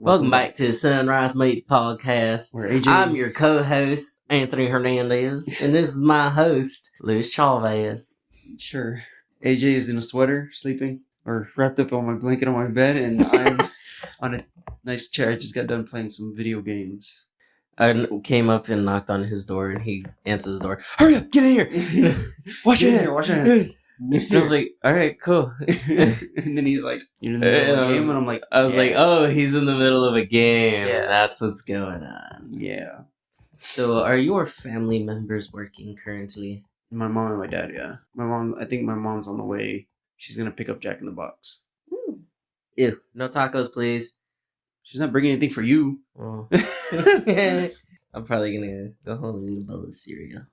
Welcome back to the Sunrise Meets Podcast. Where AJ... I'm your co-host, Anthony Hernandez, and this is my host, Luis Chavez. Sure. AJ is in a sweater, sleeping, or wrapped up on my blanket on my bed, and I'm on a nice chair. I just got done playing some video games. I came up and knocked on his door, and he answers the door. Hurry up, get in here! Wash your hands! And I was like, all right, cool. And then he's like, you're in the middle of a game? And I'm like, I was like, oh, he's in the middle of a game. Yeah. That's what's going on. Yeah. So are your family members working currently? My mom and my dad, yeah. I think my mom's on the way. She's going to pick up Jack in the Box. Ooh. Ew. No tacos, please. She's not bringing anything for you. Oh. I'm probably going to go home and eat a bowl of cereal.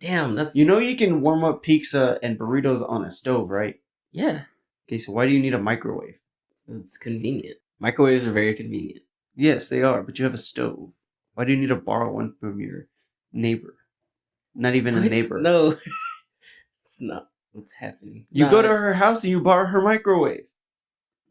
Damn, that's... You know you can warm up pizza and burritos on a stove, right? Yeah. Okay, so why do you need a microwave? It's convenient. Microwaves are very convenient. Yes, they are, but you have a stove. Why do you need to borrow one from your neighbor? Not even a neighbor. No. It's not what's happening. You go to her house and you borrow her microwave.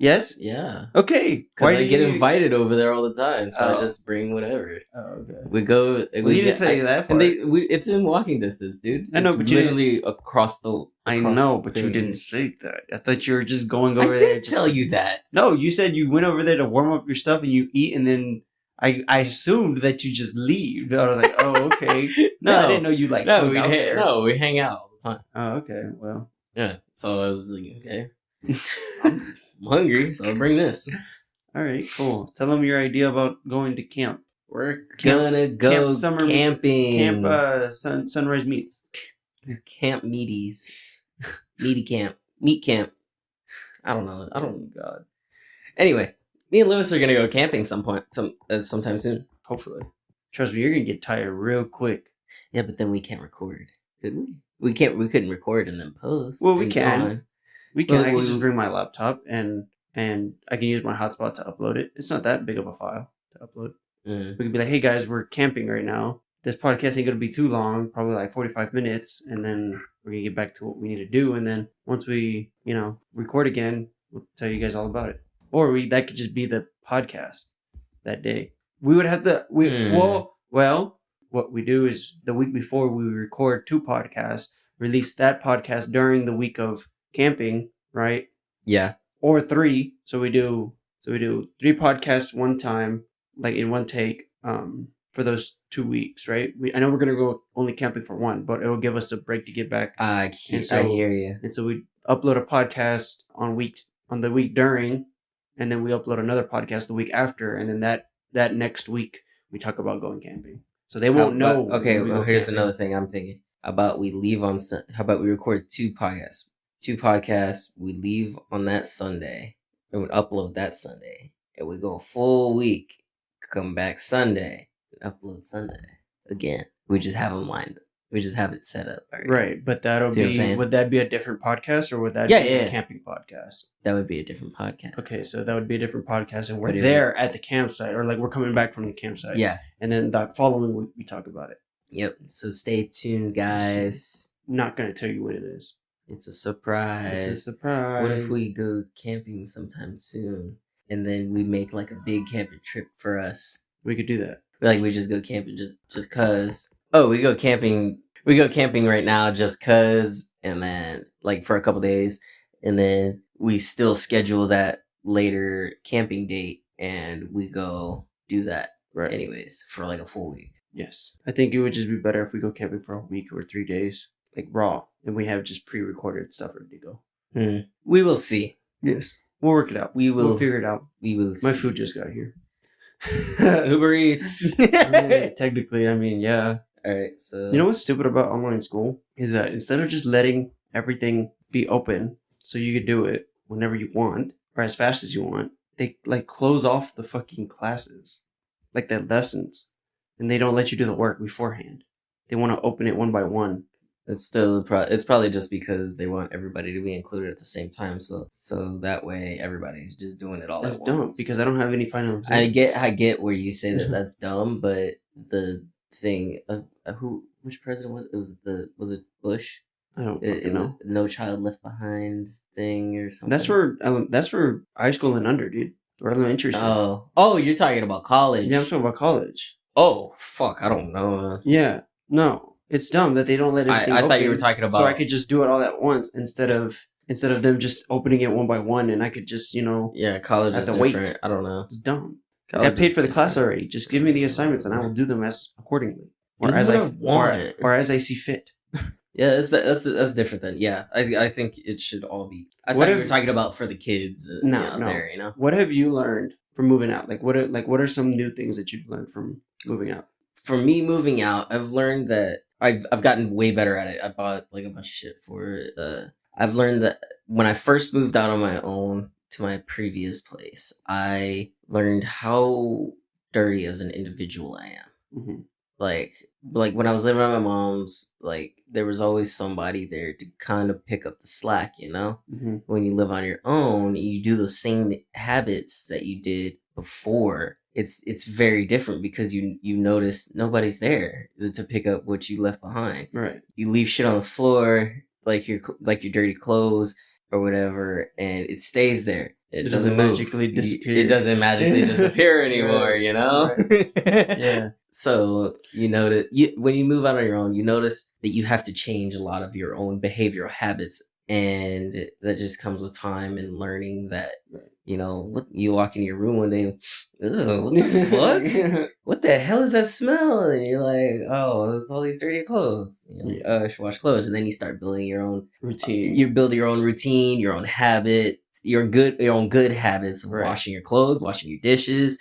Yes? Yeah. Okay. Because I get invited over there all the time, so I just bring whatever. Oh, okay. We go... Well, you didn't tell you that part. And it's in walking distance, dude. I know, it's but literally across the... I know, but you didn't say that. I thought you were just going over there. I did tell you that. No, you said you went over there to warm up your stuff and you eat, and then I assumed that you just leave. I was like, oh, okay. No, I didn't know you like hung out there. No, we hang out all the time. Oh, okay. Well. Yeah, so I was like, okay. I'm hungry, so I'll bring this. All right, cool. Tell them your idea about going to camp. We're gonna go camping. Camp Sunrise Meets. Camp Meaties. Meaty camp. Meat camp. I don't know. God. Anyway, me and Lewis are gonna go camping sometime soon. Hopefully. Trust me, you're gonna get tired real quick. Yeah, but then we can't record. Could we? We couldn't record and then post. Well, we can. On. We can. I can just bring my laptop and I can use my hotspot to upload it. It's not that big of a file to upload. We can be like, hey guys, we're camping right now. This podcast ain't gonna be too long, probably like 45 minutes, and then we're gonna get back to what we need to do. And then once we, record again, we'll tell you guys all about it. Or that could just be the podcast that day. We would have to. Well, what we do is the week before we record 2 podcasts, release that podcast during the week of camping, right? Yeah. Or 3. So we do 3 podcasts one time, like in one take, for those 2 weeks, right? I know we're gonna go only camping for 1, but it'll give us a break to get back. I hear you. And so we upload a podcast on the week during, and then we upload another podcast the week after, and then that next week we talk about going camping. So they won't know. Okay, well, here's another thing I'm thinking. How about we record 2 podcasts? 2 podcasts, we leave on that Sunday, and we upload that Sunday, and we go a full week, come back Sunday, and upload Sunday again. We just have them lined up. We just have it set up. Right, but would that be a different podcast, or would that be a camping podcast? That would be a different podcast. Okay, so that would be a different podcast, and we're there at the campsite, or like we're coming back from the campsite. Yeah. And then the following week, we talk about it. Yep, so stay tuned, guys. I'm not going to tell you when it is. It's a surprise. What if we go camping sometime soon, and then we make like a big camping trip for us? We could do that. Like we just go camping just cause. Oh, we go camping right now just cause, and then like for a couple days, and then we still schedule that later camping date, and we go do that anyways for like a full week. Yes, I think it would just be better if we go camping for a week or 3 days. Like raw, and we have just pre-recorded stuff ready to go. We will see. Yes, we'll work it out. We'll figure it out. We will. My food just got here. Uber Eats. Technically, I mean, yeah. All right. So you know what's stupid about online school is that instead of just letting everything be open so you could do it whenever you want or as fast as you want, they like close off the fucking classes, like the lessons, and they don't let you do the work beforehand. They want to open it one by one. It's probably just because they want everybody to be included at the same time, so that way everybody's just doing it all at once. That's dumb because I don't have any final exams. I get where you say that that's dumb, but the thing, which president was it? Was it Bush? I don't fucking know. No Child Left Behind thing or something. That's for high school and under, dude. or elementary school. Oh, you're talking about college. Yeah, I'm talking about college. Oh, fuck, I don't know. Yeah, no, it's dumb that they don't let everything I open. thought you were talking about... So I could just do it all at once instead of them just opening it one by one, and I could just, Yeah, college is different. Wait. I don't know. It's dumb. I got paid for the class already. Just give me the assignments, and I will do them as accordingly, or as I want, or as I see fit. Yeah, that's different then. Yeah, I think it should all be. I thought you were talking about for the kids. No. There, What have you learned from moving out? What are some new things that you've learned from moving out? For me, moving out, I've learned that I've gotten way better at it. I bought like a bunch of shit for it. I've learned that when I first moved out on my own to my previous place, I learned how dirty as an individual I am. Mm-hmm. Like when I was living at my mom's, like there was always somebody there to kind of pick up the slack, Mm-hmm. When you live on your own, you do the same habits that you did before. It's very different because you notice nobody's there to pick up what you left behind. Right. You leave shit on the floor, like your dirty clothes or whatever, and it stays there. It doesn't magically disappear. It doesn't magically disappear anymore, Right. Yeah. So when you move out on your own, you notice that you have to change a lot of your own behavioral habits, and that just comes with time and learning that. You walk in your room one day, what the fuck? What the hell is that smell? And you're like, oh, it's all these dirty clothes. Like, oh, I should wash clothes. And then you start building your own routine. You build your own routine, your own habit, your own good habits of washing your clothes, washing your dishes,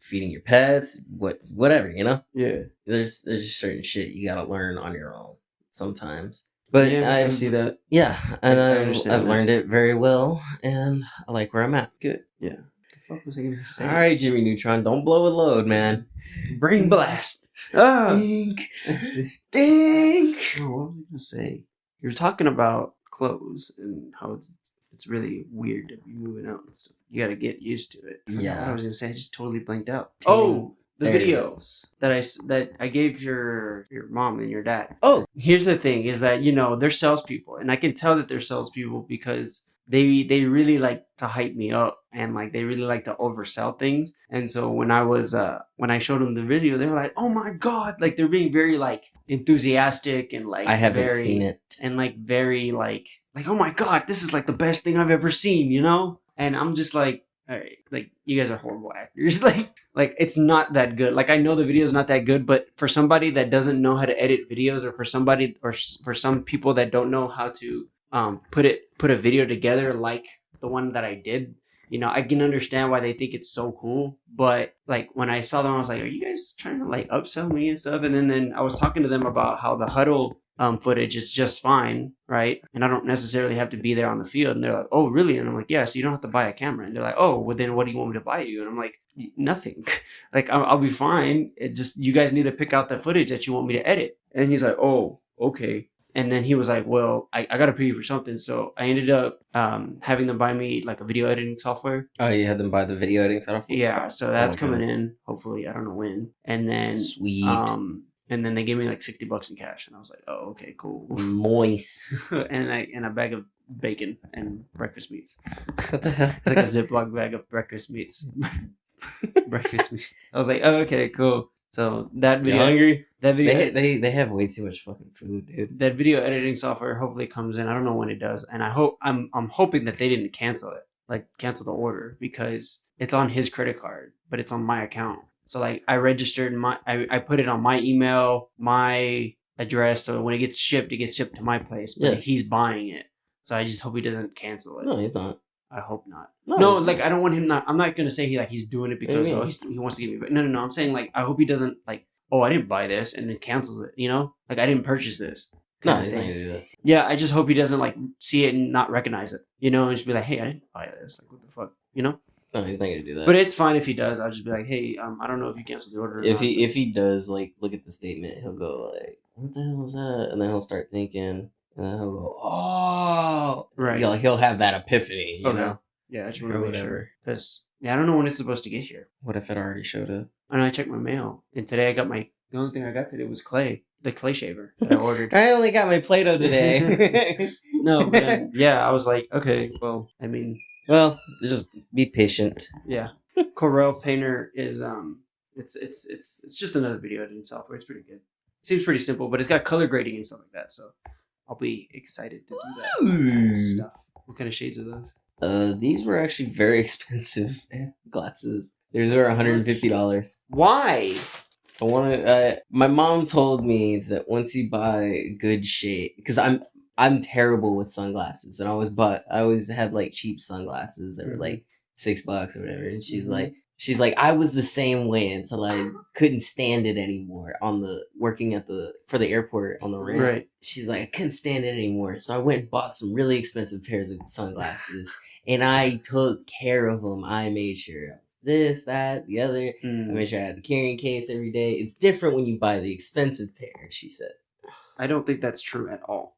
feeding your pets, whatever, Yeah. There's just certain shit you gotta learn on your own sometimes. But yeah, I see that. Yeah, and I've learned it very well, and I like where I'm at. Good. Yeah. What the fuck was I gonna say? All right, Jimmy Neutron, don't blow a load, man. Brain blast. Dink. Dink. Oh, what was I gonna say? You're talking about clothes and how it's really weird to be moving out and stuff. You gotta get used to it. Yeah. What I was gonna say, I just totally blanked out. Oh. The videos that I gave your mom and your dad. Oh, here's the thing: is that they're salespeople, and I can tell that they're salespeople because they really like to hype me up, and like they really like to oversell things. And so when I showed them the video, they were like, "Oh my god!" Like they're being very like enthusiastic and like I haven't seen it, and like very like oh my god, this is like the best thing I've ever seen, And I'm just like, all right, like you guys are horrible actors. Like it's not that good. Like I know the video is not that good, but for somebody that doesn't know how to edit videos, or for some people that don't know how to put a video together like the one that I did, I can understand why they think it's so cool. But like when I saw them, I was like, are you guys trying to like upsell me and stuff? And then I was talking to them about how the huddle footage is just fine, right? And I don't necessarily have to be there on the field. And they're like, oh, really? And I'm like, yeah, so you don't have to buy a camera. And they're like, oh, well, then what do you want me to buy you? And I'm like, nothing. Like, I'll be fine. It just, you guys need to pick out the footage that you want me to edit. And he's like, oh, okay. And then he was like, well, I got to pay you for something. So I ended up having them buy me like a video editing software. Oh, you had them buy the video editing software? Yeah, so that's coming in, hopefully. I don't know when. And then... Sweet. And then they gave me like $60 in cash, and I was like, "Oh, okay, cool." Moist. and a bag of bacon and breakfast meats. What the hell? It's like a Ziploc bag of breakfast meats. Breakfast meats. I was like, "Oh, okay, cool." So that video. You hungry? That video. They have way too much fucking food, dude. That video editing software hopefully comes in. I don't know when it does, and I'm hoping that they didn't cancel it, like cancel the order, because it's on his credit card, but it's on my account. So like I registered I put it on my email, my address. So when it gets shipped to my place. But he's buying it. So I just hope he doesn't cancel it. No, he's not. I hope not. No, like I don't want him not. I'm not gonna say he's doing it because he wants to give me. But no. I'm saying like I hope he doesn't like. Oh, I didn't buy this, and then cancels it. Like I didn't purchase this. No, he's not gonna do that. Yeah, I just hope he doesn't like see it and not recognize it. And just be like, hey, I didn't buy this. Like what the fuck, No, he's not gonna do that. But it's fine if he does. I'll just be like, hey, I don't know if you canceled the order. Or if he does, like, look at the statement, he'll go like, what the hell is that? And then he'll start thinking, and then he'll go, oh, right. He'll have that epiphany, you know? Yeah, I just want to make sure because I don't know when it's supposed to get here. What if it already showed up? I know I checked my mail, and today I got the only thing I got today was the clay shaver that I ordered. I only got my Play-Doh today. No, but I was like, okay, well, I mean. Well, just be patient. Yeah. Corel Painter is it's just another video editing software. It's pretty good. Seems pretty simple, but it's got color grading and stuff like that. So I'll be excited to do that kind of stuff. What kind of shades are those? These were actually very expensive glasses. These were $150. Why? I want to. My mom told me that once you buy good shade, because I'm terrible with sunglasses, and I always had like cheap sunglasses that were like $6 or whatever. And she's like, I was the same way until I couldn't stand it anymore working for the airport on the ramp. Right. She's like, I couldn't stand it anymore, so I went and bought some really expensive pairs of sunglasses, and I took care of them. I made sure this, that, the other. I made sure I had the carrying case every day. It's different when you buy the expensive pair, she says. I don't think that's true at all.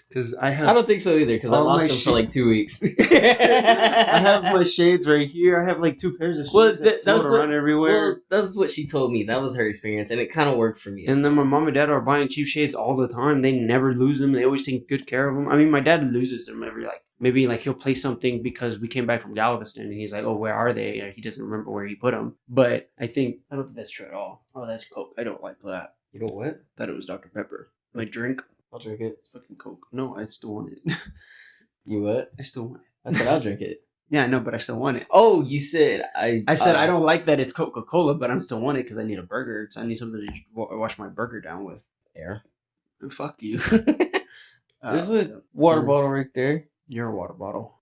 Because I don't think so either, because I lost them for like 2 weeks. I have my shades right here. I have like 2 pairs of shades that float around everywhere. Well, that's what she told me. That was her experience, and it kind of worked for me. And then my mom and dad are buying cheap shades all the time. They never lose them. They always take good care of them. I mean, my dad loses them every maybe he'll play something because we came back from Galveston, and he's like, oh, where are they? And he doesn't remember where he put them. But I don't think that's true at all. Oh, that's Coke. I don't like that. You know what? Thought it was Dr. Pepper. My drink. I'll drink it. It's fucking Coke. No, I still want it. You what? I still want it. I said I'll drink it. Yeah, I know, but I still want it. Oh, you said I said I don't like that it's Coca-Cola, but I'm still want it because I need a burger. So I need something to wash my burger down with. Air. Fuck you. There's a water bottle right there. You're a water bottle.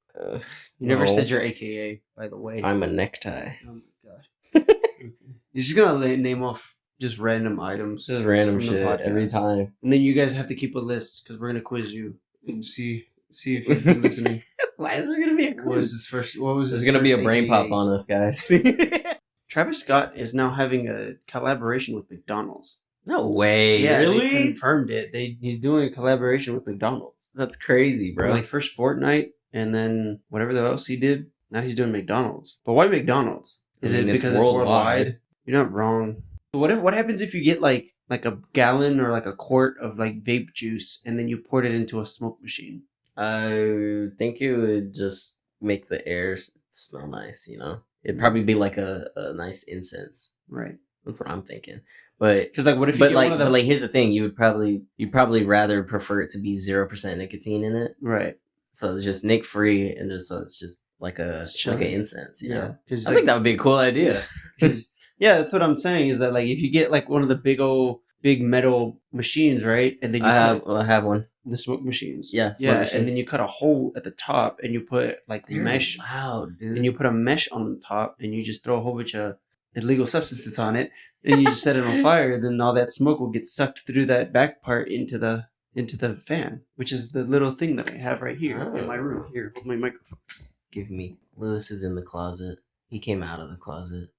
You never said your AKA, by the way. I'm a necktie. Oh my god. Okay. You're just gonna name off just random items. Just random shit every time. And then you guys have to keep a list because we're gonna quiz you and see if you've been listening. Why is there gonna be a quiz? There's gonna be a brain pop on us, guys. Travis Scott is now having a collaboration with McDonald's. No way. Yeah, really? They confirmed it. He's doing a collaboration with McDonald's. That's crazy, bro. Like first Fortnite and then whatever else he did. Now he's doing McDonald's. But why McDonald's? Is it because it's worldwide? You're not wrong. What happens if you get like a gallon or like a quart of like vape juice and then you pour it into a smoke machine? I think it would just make the air smell nice, you know? It'd probably be like a nice incense. Right. That's what I'm thinking. But because like what if you get one of them? But like here's the thing, you'd probably rather prefer it to be 0% nicotine in it. Right. So it's just nic free and just so it's just like an incense, you know? I like, think that would be a cool idea. Yeah, that's what I'm saying is that like if you get like one of the big metal machines, right? And then you I have one. The smoke machines. Yeah, and then you cut a hole at the top and you put like mesh. Wow, dude. And you put a mesh on the top and you just throw a whole bunch of illegal substances on it and you just set it on fire, then all that smoke will get sucked through that back part into the fan, which is the little thing that I have right here in my room. Here, hold my microphone. Give me. Lewis is in the closet. He came out of the closet.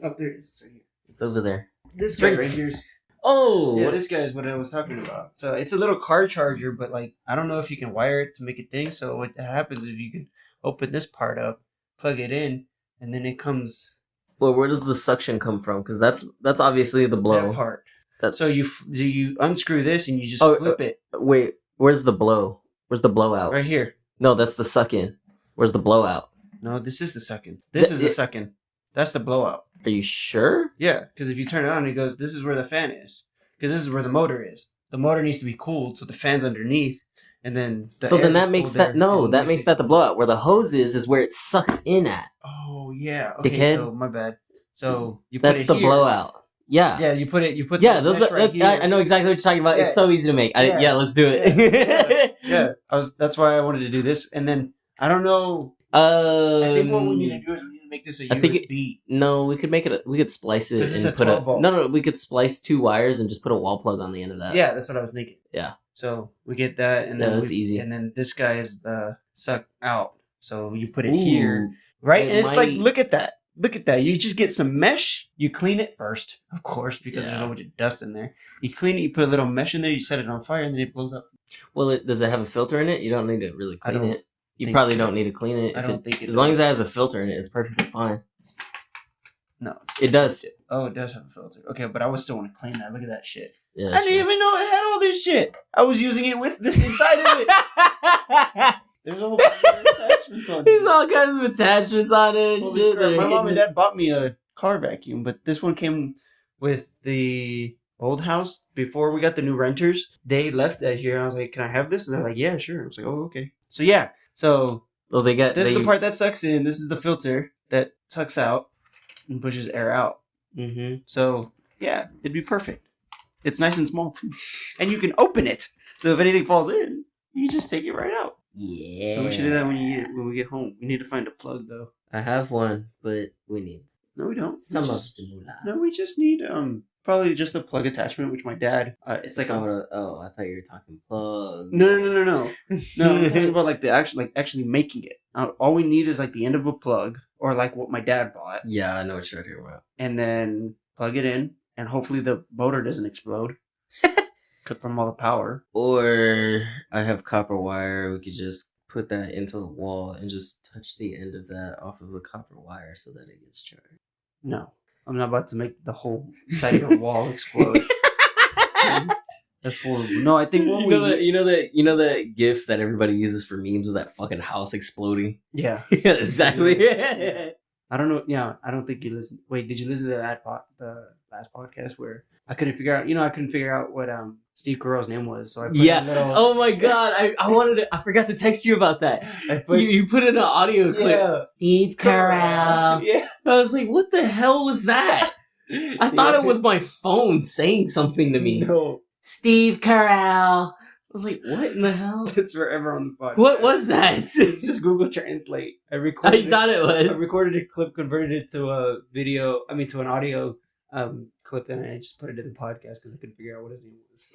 Oh, there it is. It's right here. It's over there. This guy right here is... Oh! Yeah, this guy is what I was talking about. So it's a little car charger, but like, I don't know if you can wire it to make a thing. So what happens if you can open this part up, plug it in, and then it comes... Well, where does the suction come from? Because that's obviously the blow. That part. So you unscrew this and you just flip it. Wait, where's the blow? Where's the blowout? Right here. No, that's the suck in. Where's the blowout? No, this is the suck in. This is the suck in. That's the blowout. Are you sure? Yeah, because if you turn it on, it goes, this is where the fan is. Because this is where the motor is. The motor needs to be cooled, so the fan's underneath. And then that makes that the blowout. Where the hose is where it sucks in at. Oh yeah. Okay, dickhead. So my bad. So you put that's the blowout. Yeah. Yeah, you put right here. I know exactly what you're talking about. Yeah. It's so easy to make. Let's do it. Yeah. That's why I wanted to do this. And then I don't know. I think what we need to do is we need to make this a USB. No, we could make it. We could splice it and put a volt. No. We could splice 2 wires and just put a wall plug on the end of that. Yeah, that's what I was thinking. Yeah. So we get that, and then that's easy. And then this guy is the suck out. So you put it here, right? And it's like, look at that. Look at that. You just get some mesh. You clean it first, of course, because there's a bunch of dust in there. You clean it. You put a little mesh in there. You set it on fire, and then it blows up. Well, does it have a filter in it? You don't need to really clean it. You probably don't need to clean it. I don't think it as long as it has a filter in it, it's perfectly fine. No. It does. Oh, it does have a filter. Okay, but I would still want to clean that. Look at that shit. Yeah, I didn't even know it had all this shit. I was using it with this inside of it. There's a whole bunch of attachments on it. There's all kinds of attachments on it. Holy Shit, crap, my mom and dad bought me a car vacuum, but this one came with the old house before we got the new renters. They left that here. I was like, "Can I have this?" And they're like, "Yeah, sure." I was like, "Oh, okay." So yeah, so well, this is the part that sucks in. This is the filter that sucks out and pushes air out. Mm-hmm. So yeah, it'd be perfect. It's nice and small too, and you can open it. So if anything falls in, you just take it right out. Yeah. So we should do that when we get home. We need to find a plug though. I have one, but we need. No, we don't. We just need probably just the plug attachment, which my dad. It's like I thought you were talking plug. No. No, I'm talking about like the actually making it. All we need is like the end of a plug, or like what my dad bought. Yeah, I know what you're talking about. And then plug it in, and hopefully the motor doesn't explode. Cut from all the power. Or I have copper wire. We could just put that into the wall and just touch the end of that off of the copper wire so that it gets charged. No, I'm not about to make the whole side of your wall explode. That's horrible. No, I think what you know that GIF that everybody uses for memes of that fucking house exploding. Yeah, yeah, exactly. I don't know. Yeah, I don't think you listen. Wait, did you listen to the last podcast where I couldn't figure out what Steve Carell's name was? So I put Oh my god, I forgot to text you about that. You put in an audio clip. Yeah. Steve Carell. Yeah. I was like, what the hell was that? I thought it was my phone saying something to me. No. Steve Carell. I was like, what in the hell? It's forever on the podcast. What was that? It's just Google Translate. I thought it was. I recorded a clip, converted it to to an audio clip, and I just put it in the podcast because I couldn't figure out what his name was.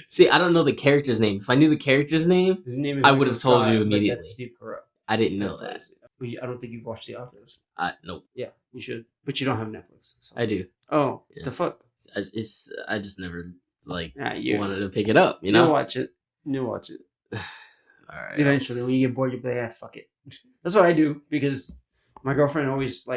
See, I don't know the character's name. If I knew the character's name, his name is I would have told you immediately. That's Steve Carell. I didn't know that. I don't think you've watched The Office. Nope. Yeah, you should, but you don't have Netflix. So. I do. Oh, yeah. The fuck! I just never you wanted to pick it up. You know, you'll watch it. All right. Eventually, when you get bored, you'll be like, fuck it. That's what I do because my girlfriend always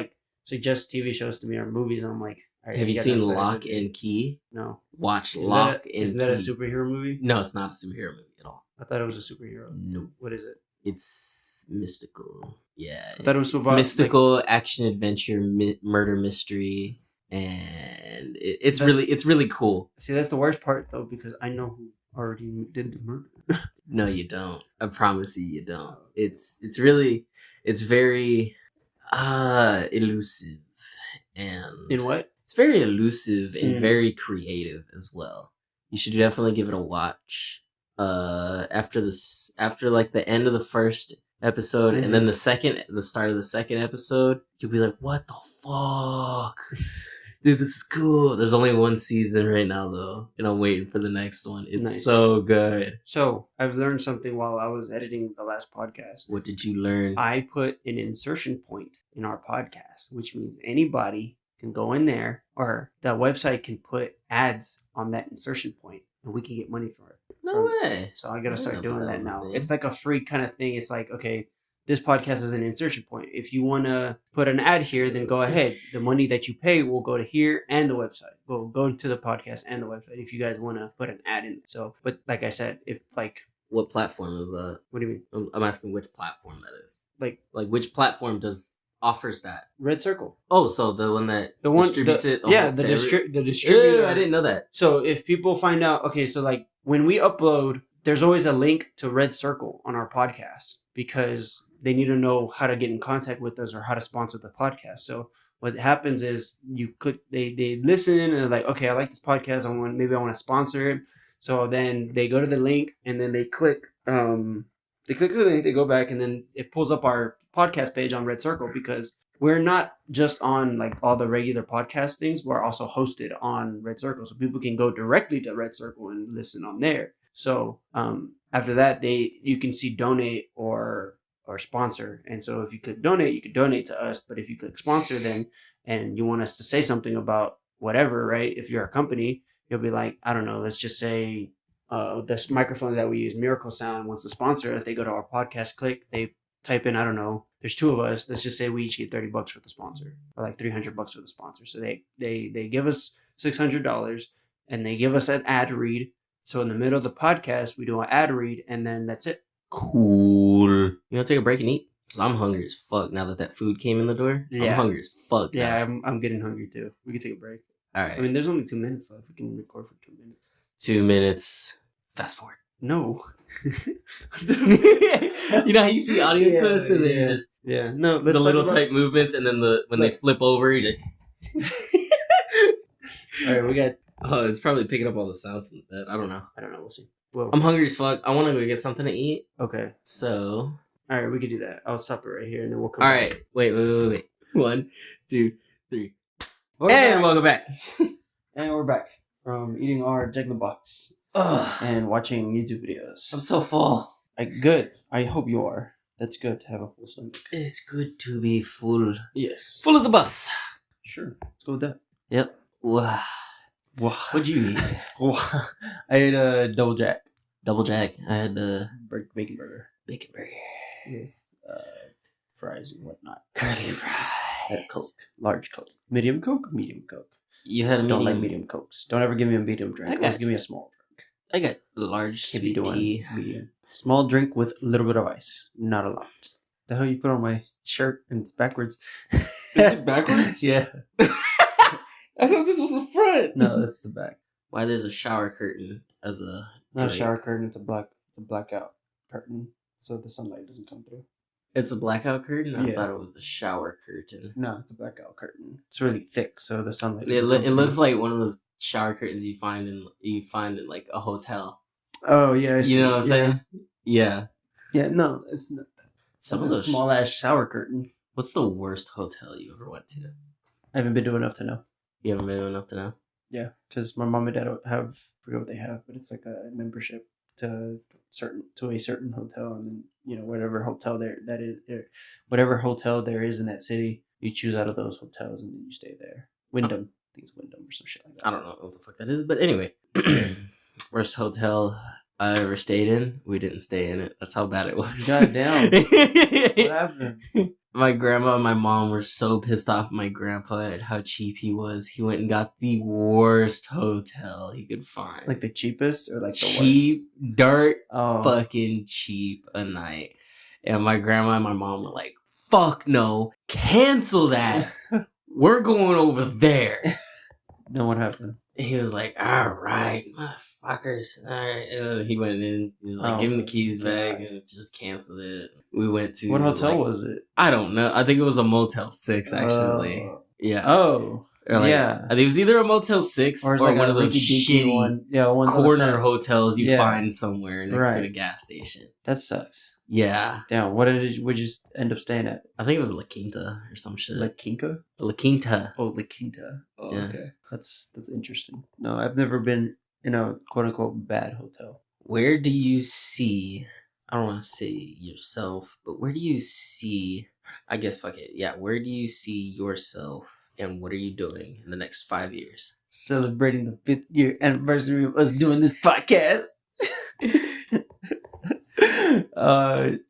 suggests TV shows to me or movies, and I'm like, all right, have you seen Lock and Key? No. Watch Lock and Key. Isn't that a superhero movie? No, it's not a superhero movie at all. I thought it was a superhero. No. What is it? It's mystical. Yeah. I thought it was about mystical action adventure murder mystery, and it's really cool. See, that's the worst part though, because I know who already did the murder. No, you don't. I promise you don't. It's very elusive and in what? It's very elusive and very creative as well. You should definitely give it a watch. After the end of the first episode and then the start of the second episode, you'll be like, what the fuck? Dude, this is cool. There's only one season right now though, and I'm waiting for the next one. It's so good. So I've learned something while I was editing the last podcast. What did you learn? I put an insertion point in our podcast, which means anybody can go in there, or the website can put ads on that insertion point, and we can get money for it. No way. So I gotta start doing that now. It's like a free kind of thing. It's like, okay, this podcast is an insertion point. If you want to put an ad here, then go ahead. The money that you pay will go to here and the website. Go to the podcast and the website if you guys want to put an ad in. So, but like I said, if what platform is that? What do you mean? I'm asking which platform that is. Like which platform offers that? Red Circle. Oh, so the one that distributes it. The distributor. Ew, I didn't know that. So if people find out, okay, so like when we upload, there's always a link to Red Circle on our podcast because they need to know how to get in contact with us or how to sponsor the podcast. So what happens is they listen and they're like, okay, I like this podcast. Maybe I want to sponsor it. So then they go to the link and then they click the link, they go back and then it pulls up our podcast page on Red Circle because we're not just on like all the regular podcast things. We're also hosted on Red Circle. So people can go directly to Red Circle and listen on there. So after that, you can see donate or sponsor. And so if you could donate, you could donate to us. But if you click sponsor then, and you want us to say something about whatever, right? If you're a company, you'll be like, I don't know, let's just say this microphones that we use, Miracle Sound, wants to sponsor us. They go to our podcast, click, they type in, I don't know, there's two of us. Let's just say we each get $30 for the sponsor or like $300 for the sponsor. So they give us $600 and they give us an ad read. So in the middle of the podcast, we do an ad read and then that's it. Cool. You want to take a break and eat? Because I'm hungry as fuck now that food came in the door. Yeah. I'm hungry as fuck now. Yeah, I'm getting hungry too. We can take a break. All right. I mean, there's only 2 minutes left. We can record for 2 minutes. 2 minutes. Fast forward. No. You know how you see audio clips and then just no the little type movements and then when they flip over you just all right, we got it's probably picking up all the sound from that. I don't know. We'll see. Well, I'm hungry as fuck. I want to go get something to eat. Okay. So all right, we can do that. I'll stop it right here and then we'll come all back. right. Wait. 1, 2, 3. Welcome back. And we're back from eating our Jack in the Box and watching YouTube videos. I'm so full. Good. I hope you are. That's good to have a full stomach. It's good to be full. Yes. Full as a bus. Sure. Let's go with that. Yep. Wow. What'd you eat? I had a double jack. Double jack. I had a bacon burger. Bacon burger. With fries and whatnot. Curly fries. I had a Coke. Large Coke. Medium Coke? Medium Coke. You had a medium. Don't like medium Cokes. Don't ever give me a medium drink. Always give me a small drink. I got large sweet tea. Medium. Small drink with a little bit of ice. Not a lot. The hell you put on my shirt and it's backwards. Is it backwards? Yeah. I thought this was the front. No, that's the back. Why there's a shower curtain as a not a shower curtain, it's a blackout curtain. So the sunlight doesn't come through. It's a blackout curtain? I thought it was a shower curtain. No, it's a blackout curtain. It's really thick, so the sunlight it looks like one of those shower curtains you find in like a hotel. Oh yeah, you know what I'm saying? Yeah. Yeah, no, it's not. Some of those small ass shower curtain. What's the worst hotel you ever went to? I haven't been to enough to know. You haven't been to enough to know? Yeah, because my mom and dad I forget what they have, but it's like a membership to a certain hotel, and then whatever hotel there is in that city, you choose out of those hotels and then you stay there. Wyndham, I think it's Wyndham or some shit like that. I don't know what the fuck that is, but anyway, worst hotel I ever stayed in. We didn't stay in it. That's how bad it was. God damn. What happened? My grandma and my mom were so pissed off at my grandpa at how cheap he was. He went and got the worst hotel he could find. Like the cheapest or like the worst? Cheap, dirt, fucking cheap a night. And my grandma and my mom were like, fuck no, cancel that. We're going over there. Then what happened? He was like, all right, motherfuckers. All right. And he went in. He's like, give him the keys back and just canceled it. We went to... What hotel was it? I don't know. I think it was a Motel 6, actually. Yeah. Oh. I think it was either a Motel 6 or like one of those shitty corner hotels you find somewhere next to the gas station. That sucks. Yeah. Damn, would you just end up staying at? I think it was La Quinta or some shit. La Quinta? La Quinta. Oh, La Quinta. Oh, yeah. Okay. That's interesting. No, I've never been in a quote-unquote bad hotel. Where do you see... I don't want to say yourself, but where do you see... I guess, fuck it. Yeah, where do you see yourself and what are you doing in the next 5 years? Celebrating the 5th year anniversary of us doing this podcast.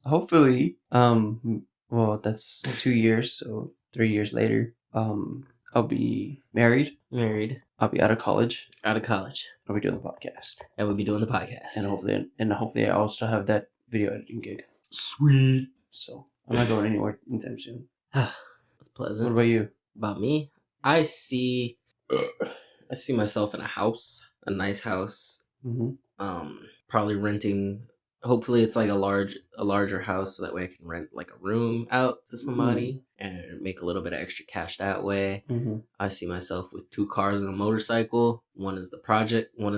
Hopefully, well, that's 2 years, so 3 years later, I'll be married. I'll be out of college. I'll be doing the podcast. And hopefully I also have that video editing gig. Sweet. So I'm not going anywhere anytime soon. That's pleasant. What about you? About me? I see myself in a house, a nice house. Mm-hmm. Probably renting. Hopefully it's like a larger house, so that way I can rent like a room out to somebody and make a little bit of extra cash that way. Mm-hmm. I see myself with 2 cars and a motorcycle. One is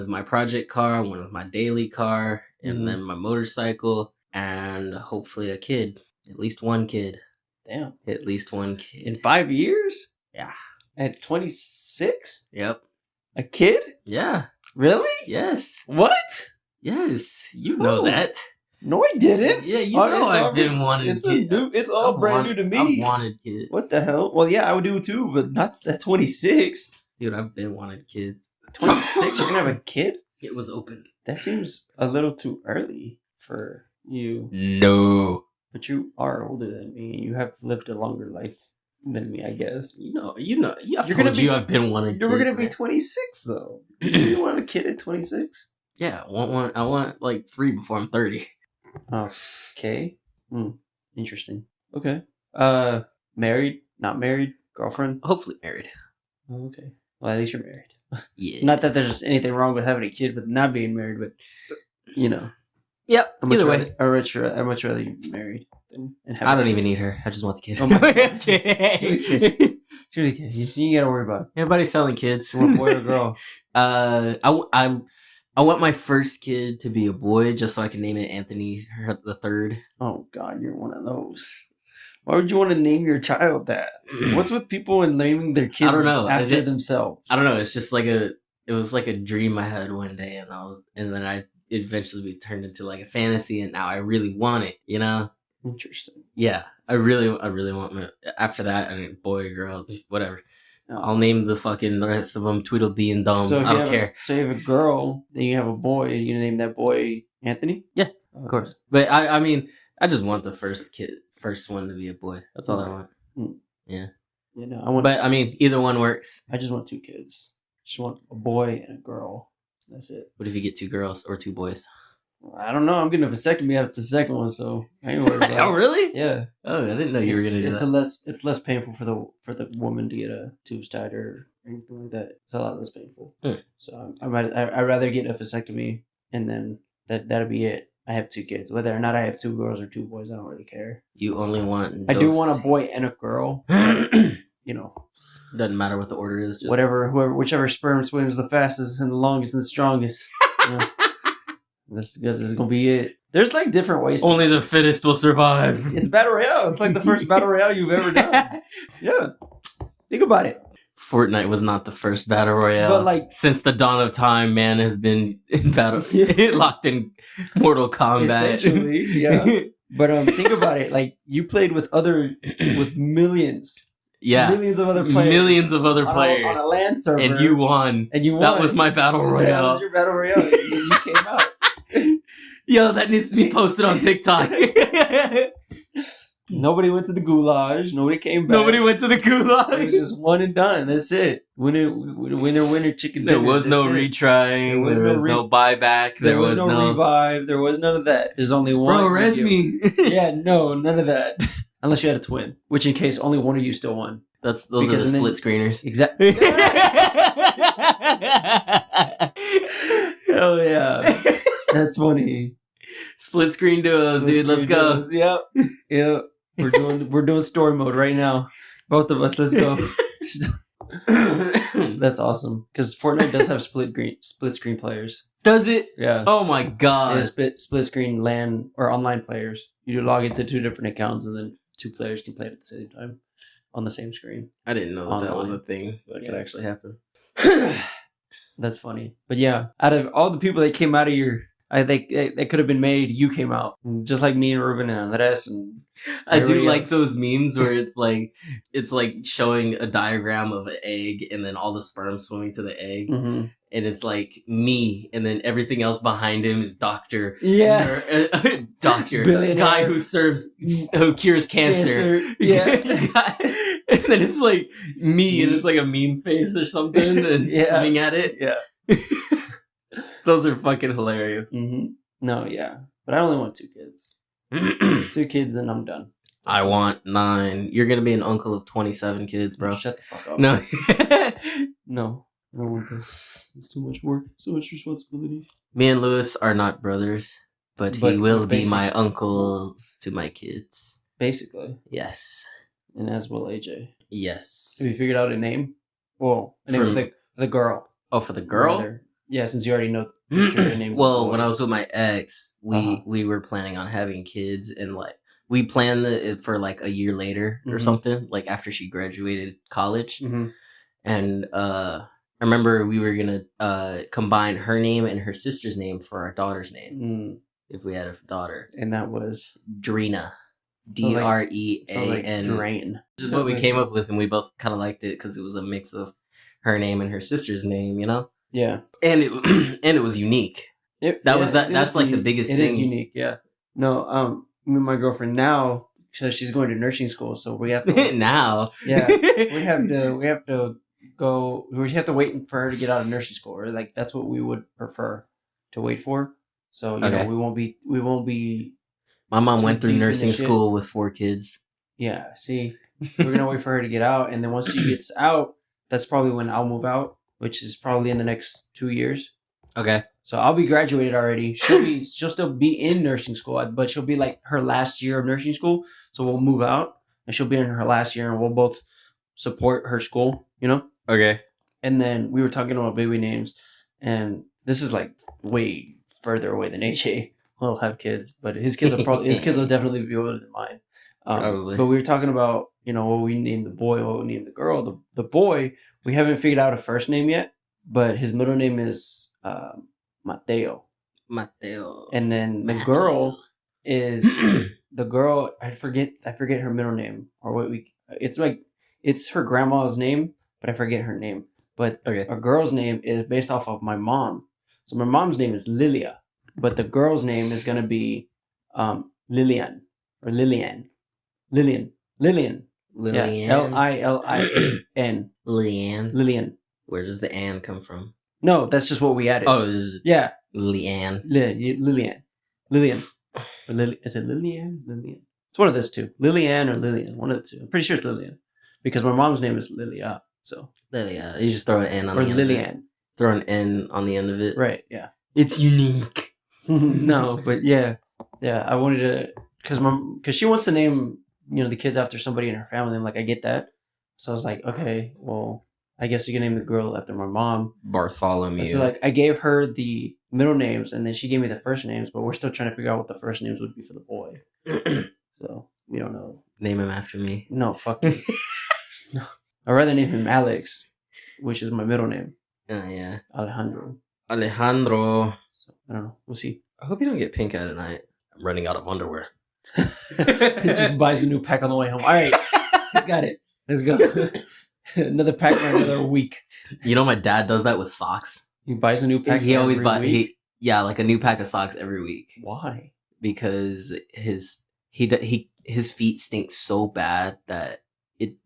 my project car, one is my daily car, and then my motorcycle, and hopefully a kid. At least one kid. Damn. At least one kid. In 5 years? Yeah. At 26? Yep. A kid? Yeah. Really? Yes. What? Yes, you know that. No, I didn't. Yeah, you know I've been wanting kids. It's all brand new to me. I've wanted kids. What the hell? Well, yeah, I would do it too, but not at 26. Dude, I've been wanting kids. 26? You're gonna have a kid? It was open. That seems a little too early for you. No. But you are older than me. You have lived a longer life than me, I guess. You know. I've been wanting kids. You're gonna be 26 though. You want a kid at 26? Yeah, I want like 3 before I'm 30. Okay. Interesting. Okay. Married? Not married? Girlfriend? Hopefully married. Oh, okay. Well, at least you're married. Yeah. Not that there's anything wrong with having a kid with not being married, but you know. Yep. Either way, I'd much rather you be married than and have. I don't even need her. I just want the kid. Oh my God. Shoot a kid. You gotta worry about it. Everybody's selling kids. You want a boy or girl? I want my first kid to be a boy, just so I can name it Anthony the third. Oh God, you're one of those. Why would you want to name your child that? What's with people and naming their kids I don't know. after themselves? I don't know. It's just it was like a dream I had one day, and then I eventually turned into like a fantasy, and now I really want it. You know? Interesting. Yeah, I really want after that. I mean, boy or girl, whatever. Oh. I'll name the rest of them Tweedledee and Dum. I don't care. So you have a girl, then you have a boy. You gonna name that boy Anthony? Yeah, of course. But I mean, I just want the first one to be a boy. That's all I want. Yeah. You know, but I mean, either one works. I just want 2 kids. Just want a boy and a girl. That's it. What if you get 2 girls or 2 boys? I don't know. I'm getting a vasectomy out of the second one, so I ain't worried about it. Oh, really? Yeah. Oh, I didn't know you were gonna do that. It's less painful for the woman to get a tubes tied or anything like that. It's a lot less painful. So I'd rather get a vasectomy and then that'll be it. I have 2 kids. Whether or not I have 2 girls or 2 boys, I don't really care. You only want. I do want a boy and a girl. You know. Doesn't matter what the order is. Just Whichever sperm swims the fastest and the longest and the strongest. You know? This is gonna be it. There's like different ways. Only the fittest will survive. It's battle royale. It's like the first battle royale you've ever done. Yeah, think about it. Fortnite was not the first battle royale, but like since the dawn of time, man has been in battle, locked in Mortal Kombat. Essentially, yeah. But think about it. Like you played with millions. Yeah, millions of other players. Millions of other players on a LAN server, and you won. That was my battle royale. That was your battle royale. You came out. Yo, that needs to be posted on TikTok. Nobody went to the goulash. Nobody came back. Nobody went to the goulash. It was just one and done. That's it. Winner, chicken dinner. There was no retrying. There was no buyback. There was no revive. There was none of that. There's only one. Bro, res me. Yeah, no, none of that. Unless you had a twin, which in case only one of you still won. Those are the split screeners. Exactly. Hell yeah. That's funny. Split screen duos, dude. Let's go. Duos. Yep. We're doing story mode right now. Both of us. Let's go. That's awesome. Because Fortnite does have split screen players. Does it? Yeah. Oh my god. Split screen LAN or online players. You log into 2 different accounts and then 2 players can play it at the same time on the same screen. I didn't know that was a thing that could actually happen. That's funny. But yeah, out of all the people that came out of your, I think that could have been made, you came out. Just like me and Ruben and Andres. And I do like those memes where it's like showing a diagram of an egg and then all the sperm swimming to the egg. Mm-hmm. And it's like me, and then everything else behind him is doctor. Yeah. Doctor. Guy who cures cancer. Yeah. And then it's like me, and it's like a meme face or something, and swimming at it. Yeah. Those are fucking hilarious. Mm-hmm. No, yeah. But I only want 2 kids. 2 kids, then I'm done. I want 9. You're going to be an uncle of 27 kids, bro. Shut the fuck up. No. No. I don't want that. It's too much work. So much responsibility. Me and Lewis are not brothers, but he will be my uncles to my kids. Basically. Yes. And as will AJ. Yes. Have you figured out a name? Well, a name for the girl. Oh, for the girl? Yeah, since you already know the name. Well, when I was with my ex, we were planning on having kids, and like we planned it for like a year later or something, like after she graduated college. Mm-hmm. And I remember we were gonna combine her name and her sister's name for our daughter's name if we had a daughter. And that was Drena. DREAN. Drain. Just what we came up with, and we both kind of liked it because it was a mix of her name and her sister's name, you know? Yeah. And it was unique. That's like the biggest thing. It is unique, yeah. No, me and my girlfriend now, so she's going to nursing school, so we have to now. Yeah. We have to go. We have to wait for her to get out of nursing school, or like that's what we would prefer to wait for. So you know, we won't be My mom went too through deep into nursing shit. school with 4 kids. Yeah, see, we're gonna wait for her to get out, and then once she gets out, that's probably when I'll move out, which is probably in the next 2 years. Okay. So I'll be graduated already. She'll still be in nursing school, but she'll be like her last year of nursing school. So we'll move out, and she'll be in her last year, and we'll both support her school. You know. Okay. And then we were talking about baby names, and this is like way further away than AJ will have kids, but his kids will definitely be older than mine. Probably. But we were talking about, what we named the boy, what we named the girl. The boy, we haven't figured out a first name yet, but his middle name is Mateo. Mateo. And then the girl is the girl. I forget her middle name or what we. It's her grandma's name, but I forget her name. But a girl's name is based off of my mom. So my mom's name is Lilia, but the girl's name is gonna be Lilian or Lilian. Lilian. Yeah, Lilian. Lilian. Where does the "an" come from? No, that's just what we added. Oh, yeah. Lilian. Lilian. Or is it Lilian? Lilian. It's one of those two. Lilian or Lilian. One of the two. I'm pretty sure it's Lilian. Because my mom's name is Lilia. So Lilia. You just throw an "n" on the end. Or Lilian. Throw an "n" on the end of it. Right, yeah. It's unique. No, but yeah. Yeah, I wanted to... Because she wants to name, the kids after somebody in her family. I'm like, I get that. So I was like, okay, well... I guess you can name the girl after my mom. Bartholomew. So I gave her the middle names, and then she gave me the first names, but we're still trying to figure out what the first names would be for the boy. So we don't know. Name him after me. No, fuck you. No. I'd rather name him Alex, which is my middle name. Yeah. Alejandro. So I don't know. We'll see. I hope you don't get pink eye tonight. I'm running out of underwear. He just buys a new pack on the way home. All right. Got it. Let's go. Another pack for another week. My dad does that with socks. He buys a new pack. He always buys like a new pack of socks every week. Why? Because his feet stink so bad that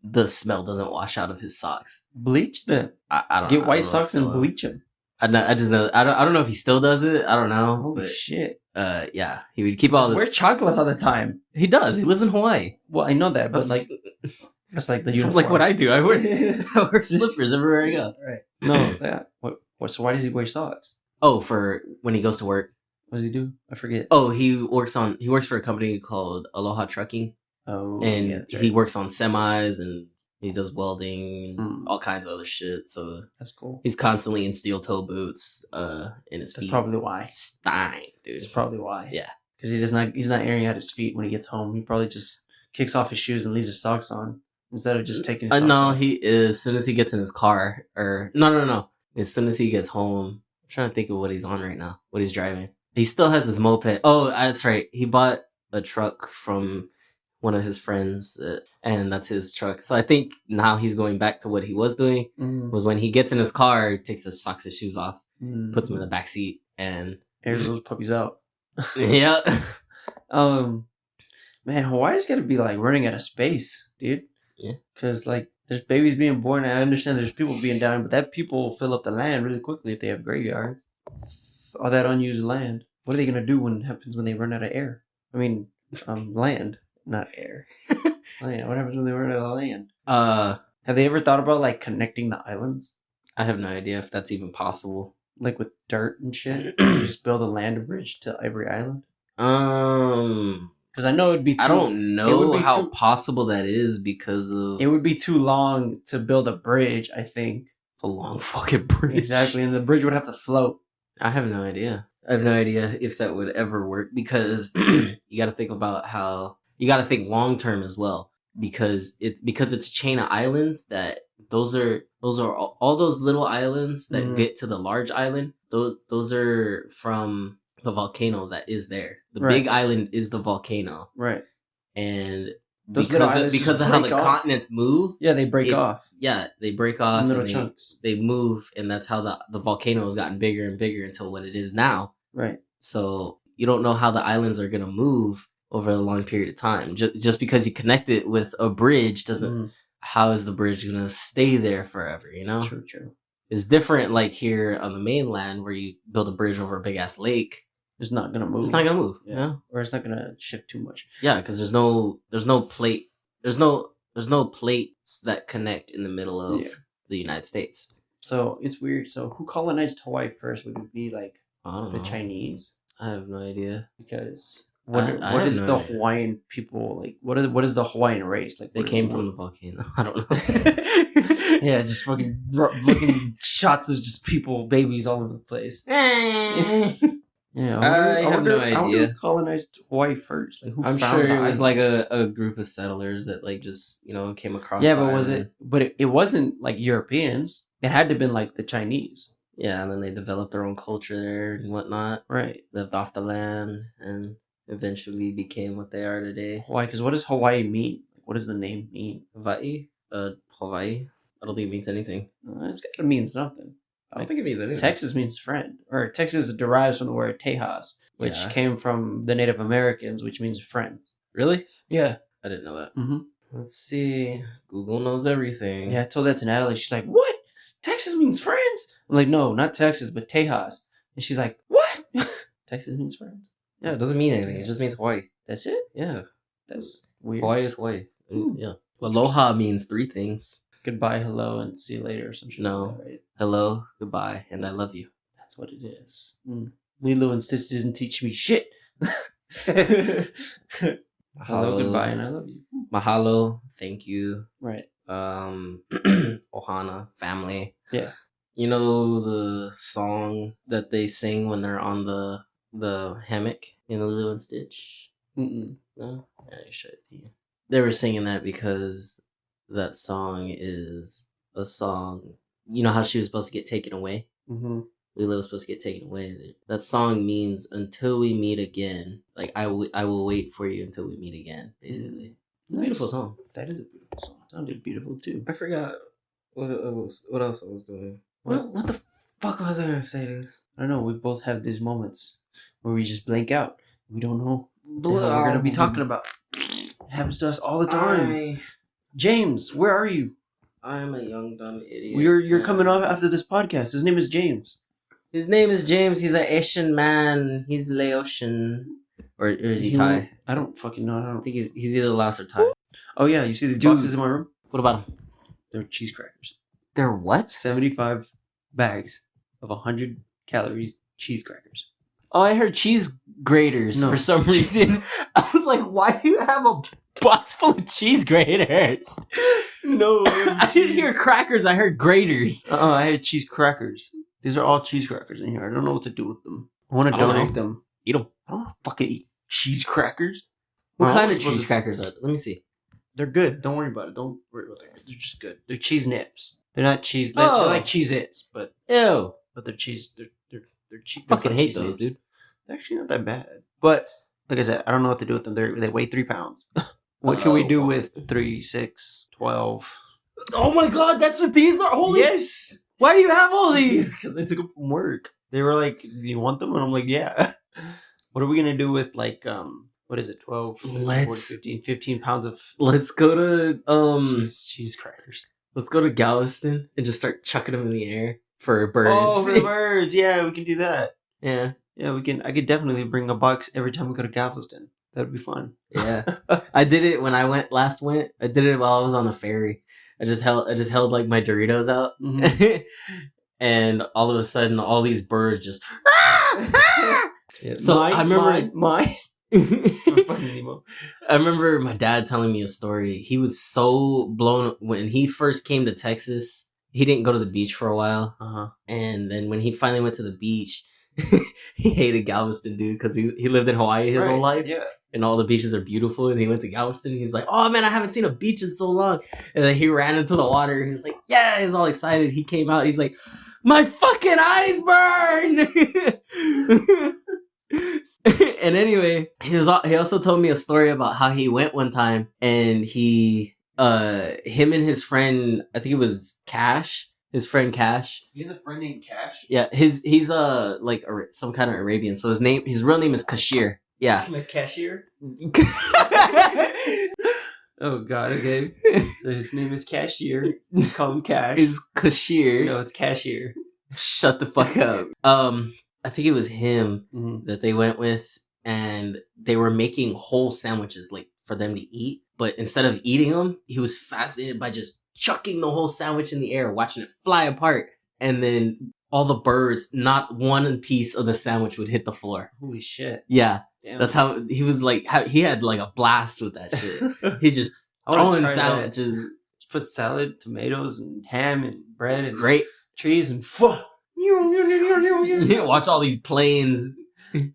the smell doesn't wash out of his socks. Bleach them. I don't get white socks and bleach them. I just know. I don't know if he still does it. I don't know. Holy shit. Yeah, he would keep all this. Wear chocolates all the time. He does. He lives in Hawaii. Well, I know that, but that's like the uniform. Like what I do. I wear slippers everywhere I go. Right. No. Yeah. What? So why does he wear socks? Oh, for when he goes to work. What does he do? I forget. Oh, he works for a company called Aloha Trucking. Oh, and yeah, that's right. He works on semis and he does welding and all kinds of other shit. So that's cool. He's constantly in steel toe boots in his feet. That's probably why. Stein, dude. That's probably why. Yeah. Because he's not airing out his feet when he gets home. He probably just kicks off his shoes and leaves his socks on instead of just taking his socks off. He is. As soon as he gets in his car, or no. As soon as he gets home, I'm trying to think of what he's on right now, what he's driving. He still has his moped. Oh, that's right. He bought a truck from one of his friends, and that's his truck. So I think now he's going back to what he was doing, was when he gets in his car, takes his socks and shoes off, puts them in the back seat, and airs those puppies out. Yeah. Man, Hawaii's got to be like running out of space, dude. Yeah. Because there's babies being born, and I understand there's people being down, but that people will fill up the land really quickly if they have graveyards. All that unused land. What are they gonna do when they run out of air? I mean, land, not air. Land. What happens when they run out of land? Have they ever thought about connecting the islands? I have no idea if that's even possible. Like with dirt and shit, just build a land bridge to every island. Because I know it'd be. I don't know how possible that is because of. It would be too long to build a bridge. I think it's a long fucking bridge. Exactly, and the bridge would have to float. I have no idea. I have no idea if that would ever work because you got to think about how you got to think long term as well because it's a chain of islands that those are all those little islands that get to the large island. Those are from the volcano that is there. The big island is the volcano, right? And those because of how the continents move, they break off. Yeah, they break off in little chunks. They move, and that's how the volcano has gotten bigger and bigger until what it is now. Right. So you don't know how the islands are gonna move over a long period of time. Just because you connect it with a bridge doesn't. How is the bridge gonna stay there forever? You know. True. It's different, like here on the mainland, where you build a bridge over a big ass lake. it's not gonna move. It's not gonna move. Yeah. Or it's not gonna shift too much. Yeah, because there's no plate. There's no plates that connect in the middle of the United States. So it's weird. So who colonized Hawaii first? Would it be like I don't the know. Chinese? I have no idea. Because I what is have the no idea. Hawaiian people like? What is the Hawaiian race like? They came from the volcano. I don't know. Yeah, just fucking shots of just people, babies all over the place. Yeah, I have no I wonder idea. who colonized Hawaii first. Like, who I'm found sure the it was like islands? a group of settlers that like just came across. Yeah, the but was island. it? But it wasn't like Europeans. It had to have been like the Chinese. Yeah, and then they developed their own culture there and whatnot. Right. Lived off the land and eventually became what they are today. Why? Because what does Hawaii mean? What does the name mean? Hawaii. Hawaii. I don't think it means anything. It's got to mean something. I don't think it means anything. Texas means friend, or Texas derives from the word Tejas, which came from the Native Americans, which means friend. Really? Yeah. I didn't know that. Mm-hmm. Let's see. Google knows everything. Yeah, I told that to Natalie. She's like, "What? Texas means friends?" I'm like, "No, not Texas, but Tejas." And she's like, "What? Texas means friends?" Yeah, it doesn't mean anything. It just means Hawaii. That's it? Yeah. That's weird. Hawaii is Hawaii. Yeah. Aloha means 3 things. Goodbye, hello, and see you later or some shit. No. Like that, right? Hello, goodbye, and I love you. That's what it is. Lilo and Stitch didn't teach me shit. Hello, goodbye, and I love you. Mahalo, thank you. Right. Ohana, family. Yeah. You know the song that they sing when they're on the hammock in Lilo and Stitch? Mm-mm. No? I show it to you. They were singing that because that song is a song. You know how she was supposed to get taken away? Mm-hmm. Lilo was supposed to get taken away. That song means until we meet again. Like I will wait for you until we meet again. Basically, it's a beautiful song. That is a beautiful song. It sounded beautiful too. I forgot what else I was doing. What the fuck was I gonna say, dude? I don't know. We both have these moments where we just blank out. We don't know what we're gonna be talking about. It happens to us all the time. James, where are you? I'm a young dumb idiot. You're coming off after this podcast. His name is James. His name is James. He's an Asian man. He's Laotian. Or is he Thai? I don't fucking know. I don't think he's either Laos or Thai. Oh yeah, you see these boxes in my room? What about them? They're cheese crackers. They're what? 75 bags of 100 calories cheese crackers. Oh, I heard cheese graters for some reason. I was like, why do you have a box full of cheese graters? No, I didn't hear crackers. I heard graters. I had cheese crackers. These are all cheese crackers in here. I don't know what to do with them. I want to donate them. Eat them. I don't want to fucking eat cheese crackers. What kind of cheese crackers are they? Let me see. They're good. Don't worry about it. Don't worry about that. They're just good. They're cheese nips. They're not cheese. They're like Cheez-Its, but ew. But they're cheese. They're cheese. Fucking hate those, dude. They're actually not that bad. But like I said, I don't know what to do with them. They weigh 3 pounds. What can we do with 3, 6, 12? Oh my god, that's what these are. Holy yes. Why do you have all these? Because I took them from work. They were like, "Do you want them?" And I'm like, "Yeah." What are we gonna do with like what is it? 12, 13, 14, 15 pounds of. Let's go to cheese crackers. Let's go to Galveston and just start chucking them in the air for birds. Oh, for the birds! Yeah, we can do that. Yeah, we can. I could definitely bring a box every time we go to Galveston. That'd be fun. Yeah, I did it when I went last. I did it while I was on the ferry. I just held like my Doritos out, and all of a sudden, all these birds just. So I remember I remember my dad telling me a story. He was so blown when he first came to Texas. He didn't go to the beach for a while, and then when he finally went to the beach, he hated Galveston, dude, because he lived in Hawaii his whole life. Yeah. And all the beaches are beautiful, and he went to Galveston. He's like, "Oh man, I haven't seen a beach in so long." And then he ran into the water. He's like, "Yeah!" He's all excited. He came out. He's like, "My fucking eyes burn!" And anyway, he also told me a story about how he went one time, and him and his friend, I think it was Cash. His friend Cash. He has a friend named Cash. Yeah, he's like some kind of Arabian. So his real name is Kashir. Yeah. Like cashier? Oh god, okay. So his name is Cashier. Call him Cash. It's Kashir. No, it's Cashier. Shut the fuck up. I think it was him that they went with, and they were making whole sandwiches like for them to eat. But instead of eating them, he was fascinated by just chucking the whole sandwich in the air, watching it fly apart, and then all the birds, not one piece of the sandwich would hit the floor. Holy shit! Yeah, damn. That's how he was like. He had like a blast with that shit. He's just throwing sandwiches. That. Just put salad, tomatoes, and ham and bread and great trees and watch all these planes.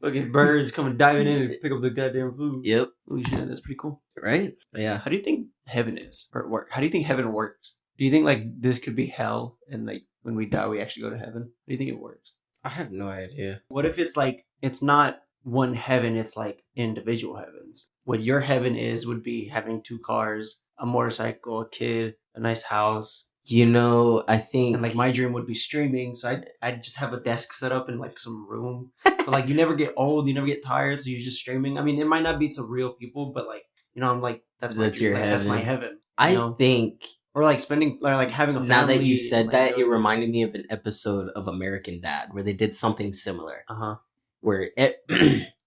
Fucking birds coming diving in and pick up the goddamn food. Yep. Holy shit, that's pretty cool. Right? Yeah. How do you think heaven is? Or how do you think heaven works? Do you think like this could be hell and like when we die we actually go to heaven? How do you think it works? I have no idea. What if it's like it's not one heaven, it's like individual heavens? What your heaven is would be having 2 cars, a motorcycle, a kid, a nice house. You know, I think... And, like, my dream would be streaming, so I'd just have a desk set up in, like, some room. But, like, you never get old, you never get tired, so you're just streaming. I mean, it might not be to real people, but, like, you know, I'm like, that's my dream. Like, that's my heaven. I think... Or, like, spending... Or, like, having a family... Now that you said that, it reminded me of an episode of American Dad, where they did something similar. Uh-huh. Where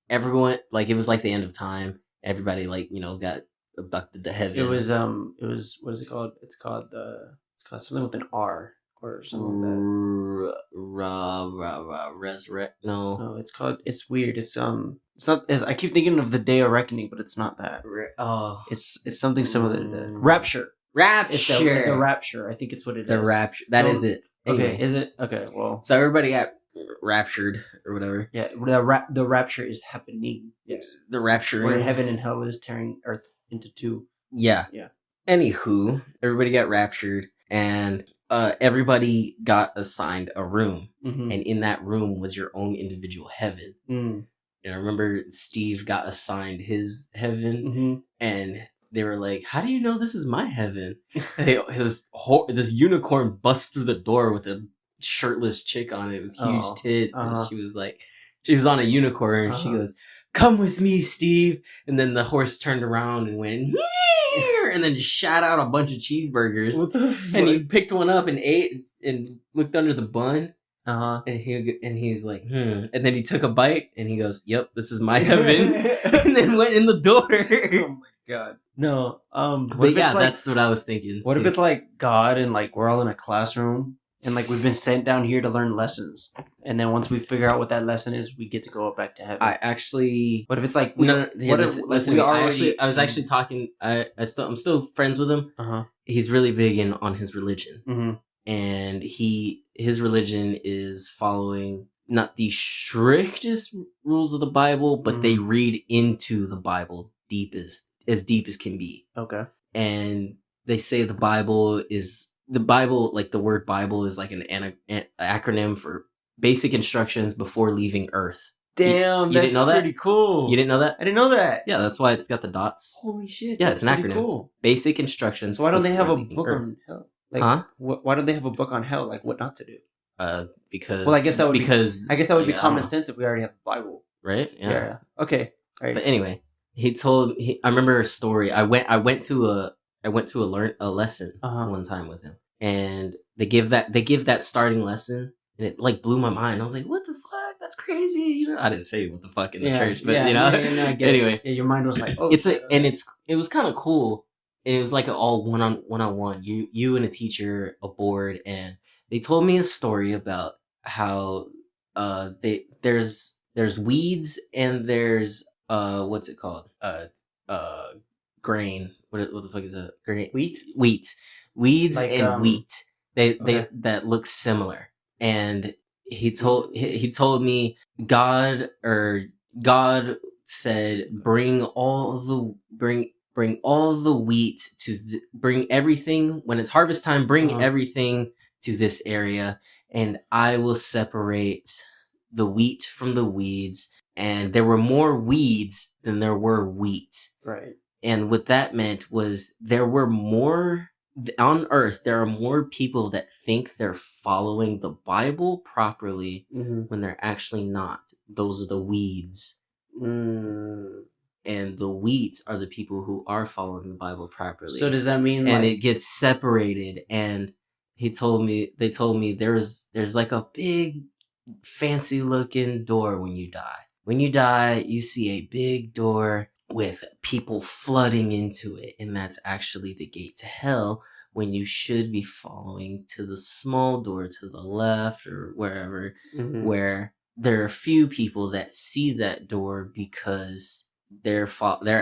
everyone... Like, it was, like, the end of time. Everybody, like, you know, got abducted to heaven. It was... What is it called? It's called something with an R or something like that. Resurrect? No, it's weird. It's not. I keep thinking of the Day of Reckoning, but it's not that. It's something similar to the Rapture. It's the Rapture. I think it's what it is. The Rapture. That is it. Anyway. Okay, is it? Okay, well. So everybody got raptured or whatever. Yeah, the Rapture is happening. Yes, the Rapture, where heaven and hell is tearing Earth into 2. Yeah. Anywho, everybody got raptured. And everybody got assigned a room. And in that room was your own individual heaven. And I remember Steve got assigned his heaven. And they were like, how do you know this is my heaven? This unicorn busts through the door with a shirtless chick on it with huge tits. And she was on a unicorn. And she goes, come with me, Steve. And then the horse turned around and went... and then just shot out a bunch of cheeseburgers. What the fuck? And he picked one up and ate and looked under the bun. And he's like, And then he took a bite and he goes, yep, this is my heaven. And then went in the door. Oh my god. No. But yeah, that's what I was thinking. What if it's like God and like we're all in a classroom and like we've been sent down here to learn lessons. And then once we figure out what that lesson is, we get to go back to heaven. I actually... What if it's like... Listen, I was actually talking... I'm still friends with him. He's really big on his religion. And his religion is following not the strictest rules of the Bible, but they read into the Bible as deep as can be. Okay. And they say the Bible, like the word Bible is like an acronym for basic instructions before leaving Earth. Damn, you that's didn't know that? Pretty cool. You didn't know that? I didn't know that. Yeah, that's why it's got the dots. Holy shit. Yeah, it's an acronym. Cool. Basic instructions. So why don't they have a book Earth. on hell? Like, why don't they have a book on hell? Like, what not to do? Because... Well, I guess that would be common sense if we already have the Bible. Right? Yeah. Okay. All right. But anyway, I remember a story. I went to a lesson one time with him. And they give that starting lesson, and it like blew my mind. I was like, "What the fuck? That's crazy!" You know, I didn't say what the fuck in the church, but you know. Anyway, your mind was like, "Oh." It was kind of cool. And it was like an all one on one. You and a teacher, a board, and they told me a story about how there's weeds and there's what's it called grain. What the fuck is that? Grain? Wheat. Weeds like, and wheat. They that look similar. And he told me God said bring all the wheat bring everything when it's harvest time. Bring everything to this area, and I will separate the wheat from the weeds. And there were more weeds than there were wheat. Right. And what that meant was there were more on Earth. There are more people that think they're following the Bible properly when they're actually not. Those are the weeds. And the wheat are the people who are following the Bible properly. So does that mean and it gets separated? And they told me there's like a big fancy looking door when you die. When you die, you see a big door with people flooding into it, and that's actually the gate to hell, when you should be following to the small door to the left or wherever, where there are few people that see that door because they're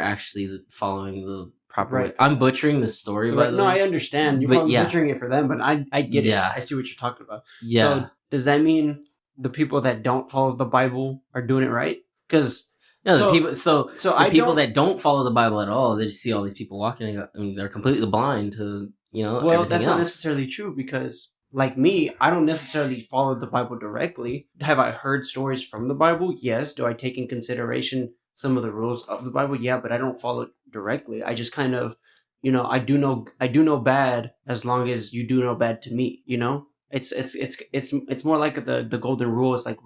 actually following the proper way. I'm butchering the story, by the way. No, I understand. You're probably butchering it for them, but I get it. I see what you're talking about. Yeah. So does that mean the people that don't follow the Bible are doing it right? Because the people that don't follow the Bible at all, they just see all these people walking and they're completely blind to, well, that's not necessarily true, because like me, I don't necessarily follow the Bible directly. Have I heard stories from the Bible? Yes. Do I take in consideration some of the rules of the Bible? Yeah, but I don't follow it directly. I just kind of, I do know bad as long as you do no bad to me, It's more like the golden rule. It's like,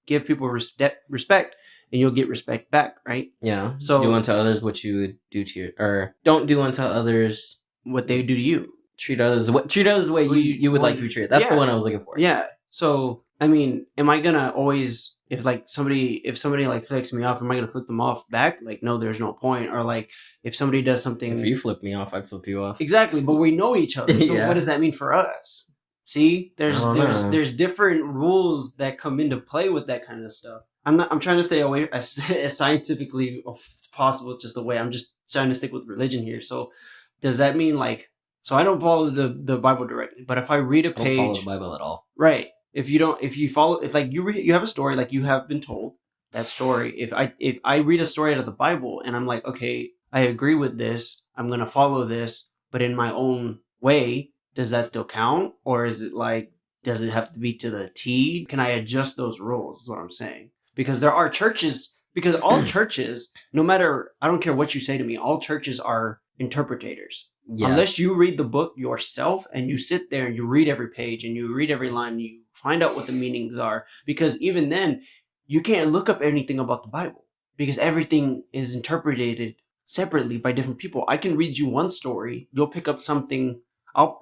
give people respect and you'll get respect back, right? Yeah. So do unto others what you would do to or don't do unto others what they do to you. Treat others the way you would like to be treated. That's the one I was looking for. Yeah. So I mean, am I gonna always, if somebody like flicks me off, am I gonna flip them off back? Like, no, there's no point. Or like, if somebody does something, if you flip me off, I'd flip you off. Exactly, but we know each other. So what does that mean for us? See, there's different rules that come into play with that kind of stuff. I'm trying to stay away as scientifically as possible, just the way I'm just trying to stick with religion here. So does that mean like, so I don't follow the Bible directly, but if I read a page, don't follow the Bible at all, right? If like you have a story, like you have been told that story. If I read a story out of the Bible and I'm like, okay, I agree with this, I'm gonna follow this, but in my own way, does that still count, or is it like, does it have to be to the T? Can I adjust those rules? Is what I'm saying. Because there are churches. Because all churches, no matter, I don't care what you say to me, all churches are interpreters. Yeah. Unless you read the book yourself and you sit there and you read every page and you read every line and you find out what the meanings are. Because even then, you can't look up anything about the Bible because everything is interpreted separately by different people. I can read you one story, you'll pick up something,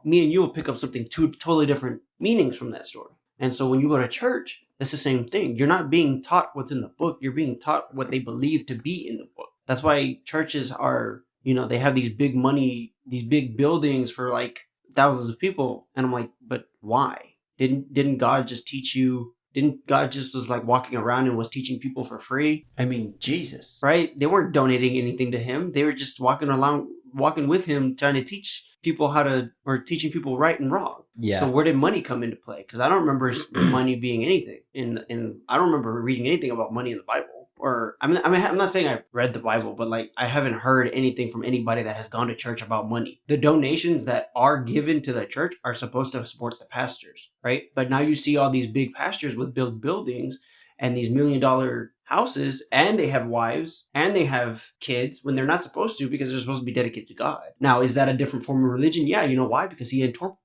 me and you will pick up something, two totally different meanings from that story. And so when you go to church, it's the same thing. You're not being taught what's in the book. You're being taught what they believe to be in the book. That's why churches are, they have these big money, these big buildings for like thousands of people. And I'm like, but why? Didn't God just teach you? Didn't God just was like walking around and was teaching people for free? I mean, Jesus, right? They weren't donating anything to him. They were just walking with him, trying to teach people or teaching people right and wrong. Yeah. So where did money come into play? Because I don't remember money being anything I don't remember reading anything about money in the Bible. Or I'm not saying I've read the Bible, but like I haven't heard anything from anybody that has gone to church about money. The donations that are given to the church are supposed to support the pastors, right? But now you see all these big pastors with buildings and these $1 million houses, and they have wives and they have kids when they're not supposed to, because they're supposed to be dedicated to God. Now, is that a different form of religion? Yeah, you know why? Because he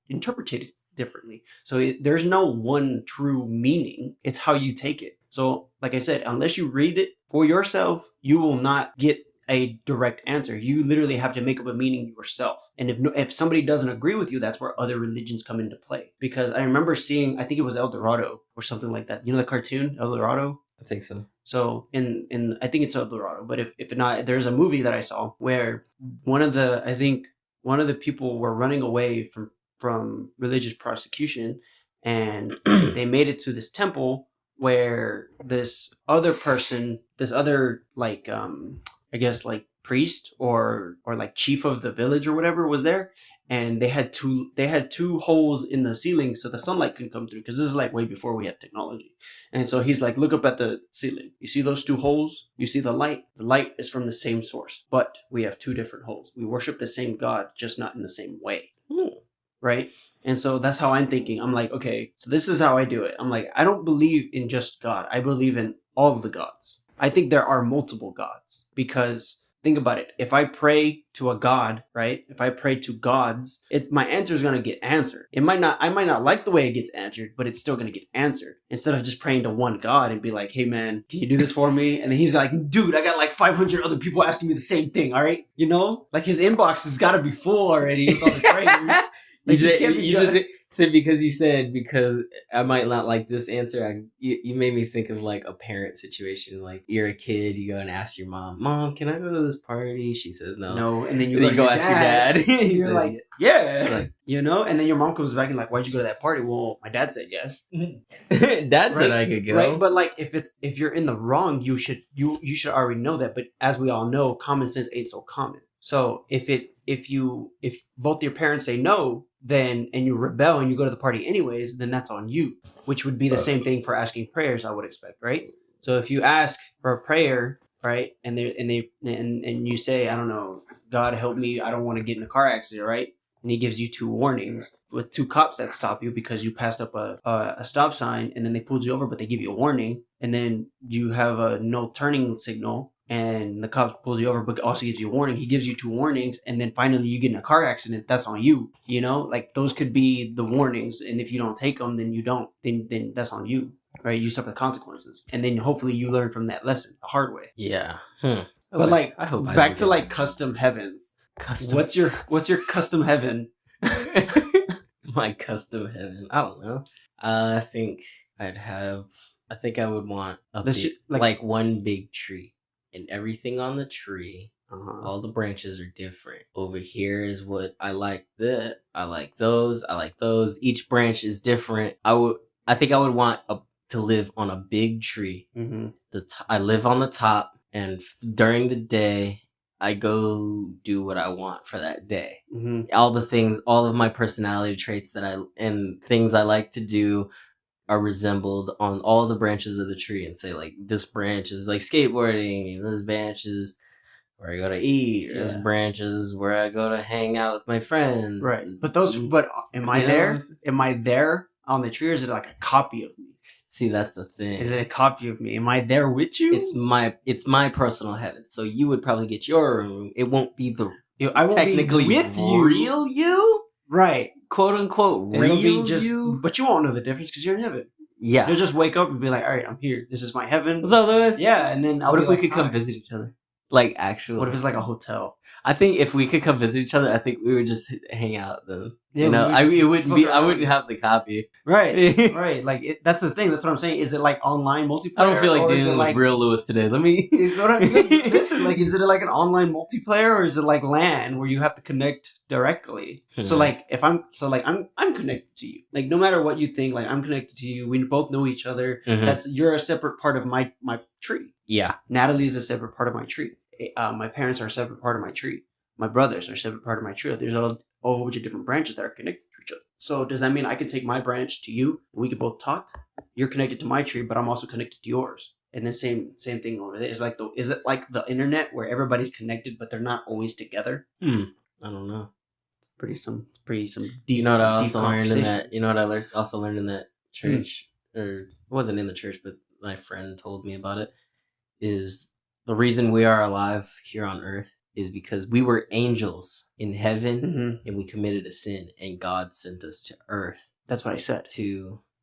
interpreted it differently. So there's no one true meaning. It's how you take it. So, like I said, unless you read it for yourself, you will not get a direct answer. You literally have to make up a meaning yourself. And if somebody doesn't agree with you, that's where other religions come into play. Because I remember seeing, I think it was El Dorado or something like that. You know the cartoon, El Dorado? I think so. So in I think it's El Dorado, but if not, there's a movie that I saw where one of the people were running away from religious persecution, and they made it to this temple where this other like I guess like priest or like chief of the village or whatever was there, and they had two holes in the ceiling so the sunlight couldn't come through, because this is like way before we had technology. And so he's like, look up at the ceiling. You see those two holes? You see the light? The light is from the same source, but we have two different holes. We worship the same God, just not in the same way. Right? And so that's how I'm thinking. I'm like, okay, so this is how I do it. I'm like, I don't believe in just God. I believe in all of the gods. I think there are multiple gods, because think about it. If I pray to a god, right? If I pray to gods, my answer is going to get answered. I might not like the way it gets answered, but it's still going to get answered. Instead of just praying to one God and be like, hey man, can you do this for me? And then he's like, dude, I got like 500 other people asking me the same thing. All right. Like his inbox has got to be full already with all the prayers. Like So because you said, because I might not like this answer, you made me think of like a parent situation. Like you're a kid, you go and ask your mom, can I go to this party? She says no. No, and then And then you go ask your dad. And you're says, like, yeah. Like, you know, and then your mom comes back and like, why'd you go to that party? Well, my dad said yes. Dad said I could go. Right, but like if you're in the wrong, you should already know that. But as we all know, common sense ain't so common. So if both your parents say no, then and you rebel and you go to the party anyways, then that's on you. Which would be the same thing for asking prayers, I would expect, right? So if you ask for a prayer, right, and you say, I don't know, God help me, I don't want to get in a car accident, right? And he gives you 2 warnings with 2 cops that stop you because you passed up a stop sign, and then they pulled you over, but they give you a warning, and then you have a no turning signal, and the cop pulls you over, but also gives you a warning. He gives you 2 warnings, and then finally you get in a car accident. That's on you. You know, like those could be the warnings, and if you don't take them, then you don't. Then that's on you, right? You suffer the consequences, and then hopefully you learn from that lesson the hard way. Yeah. But like, back to like custom heavens. What's your custom heaven? My custom heaven. I don't know. I think I would want like one big tree, and everything on the tree, all the branches are different. Over here is what I like. I like those. Each branch is different. I think I would want to live on a big tree. Mm-hmm. I live on the top, and during the day, I go do what I want for that day. Mm-hmm. All of my personality traits and things I like to do are resembled on all the branches of the tree, and say like, this branch is like skateboarding, and this branch is where I go to eat. Yeah. This branch is where I go to hang out with my friends. Right. But am I there? Am I there on the tree, or is it like a copy of me? See, that's the thing. Is it a copy of me? Am I there with you? It's my personal heaven. So you would probably get your room. It won't be I won't technically be with you. Real you? Right. Quote unquote real you. But you won't know the difference because you're in heaven. Yeah. You'll just wake up and be like, all right, I'm here. This is my heaven. What's up, Lewis? Yeah, and then what if we could come visit each other? Like, actually. What if it's like a hotel? I think if we could come visit each other, I think we would just hang out then. Yeah, you know, I wouldn't have the copy. Right, right. Like that's the thing. That's what I'm saying. Is it like online multiplayer? I don't feel like dealing with real Lewis today. Let me. Listen, like, is it like an online multiplayer, or is it like LAN where you have to connect directly? So like, I'm connected to you. Like no matter what you think, like I'm connected to you. We both know each other. Mm-hmm. You're a separate part of my tree. Yeah. Natalie's a separate part of my tree. My parents are a separate part of my tree. My brothers are a separate part of my tree. There's a whole bunch of different branches that are connected to each other. So does that mean I can take my branch to you and we can both talk? You're connected to my tree, but I'm also connected to yours. And the same thing over there. Is it like the internet where everybody's connected but they're not always together? I don't know. It's pretty some deep. You know what I also learned in that? You know what I also learned in that church, or it wasn't in the church, but my friend told me about it. Is the reason we are alive here on earth is because we were angels in heaven, and we committed a sin, and God sent us to earth. That's what I said.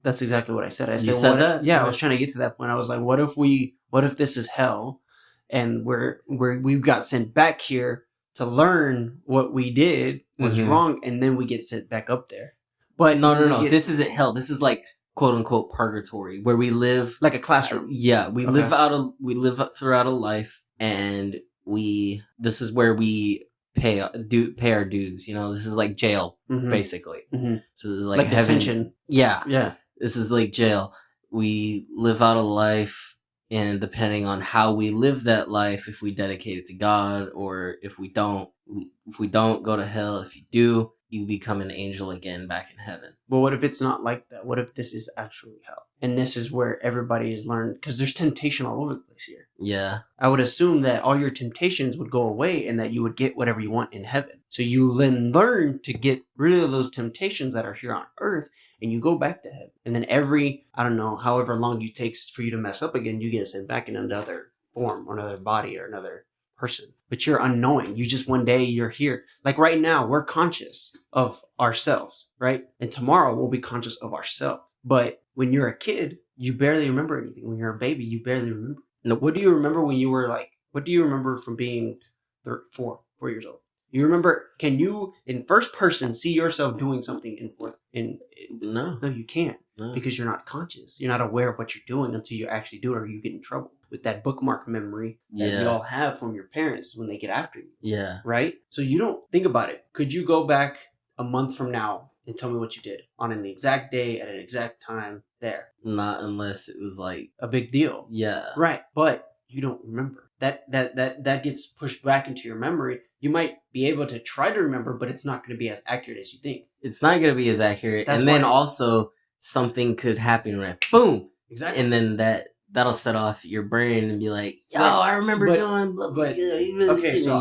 That's exactly what I said. You said that? Yeah, I was trying to get to that point. I was like, what if this is hell, and we've got sent back here to learn what we did was wrong, and then we get sent back up there. But no. This isn't hell. This is like quote unquote purgatory, where we live like a classroom. We live throughout a life, and this is where we pay our dues. You know, this is like jail, basically. Mm-hmm. This is like detention. Yeah. This is like jail. We live out a life, and depending on how we live that life, if we dedicate it to God, or if we don't go to hell. If you do, you become an angel again back in heaven. But what if it's not like that? What if this is actually hell? And this is where everybody is learned, because there's temptation all over the place here. Yeah. I would assume that all your temptations would go away and that you would get whatever you want in heaven. So you then learn to get rid of those temptations that are here on earth, and you go back to heaven. And then however long it takes for you to mess up again, you get sent back in another form, or another body, or another person. But you're unknowing. You just, one day you're here. Like right now, we're conscious of ourselves, right? And tomorrow we'll be conscious of ourselves. But when you're a kid, you barely remember anything. When you're a baby, you barely remember. What do you remember when you were like, what do you remember from being 4 years old? You remember? Can you, in first person, see yourself doing something in fourth? No, you can't, no. because you're not conscious. You're not aware of what you're doing until you actually do it, or you get in trouble with that bookmark memory that we all have from your parents when they get after you. Yeah. Right. So you don't think about it. Could you go back a month from now and tell me what you did on an exact day at an exact time there? Not unless it was like a big deal. Yeah. Right. But you don't remember. That gets pushed back into your memory. You might be able to try to remember, but it's not going to be as accurate as you think. It's not going to be as accurate. That's and then why- also something could happen, right? Boom. Exactly. And then that'll set off your brain and be like, yo, Right. I remember doing blah, blah, blah. Okay, so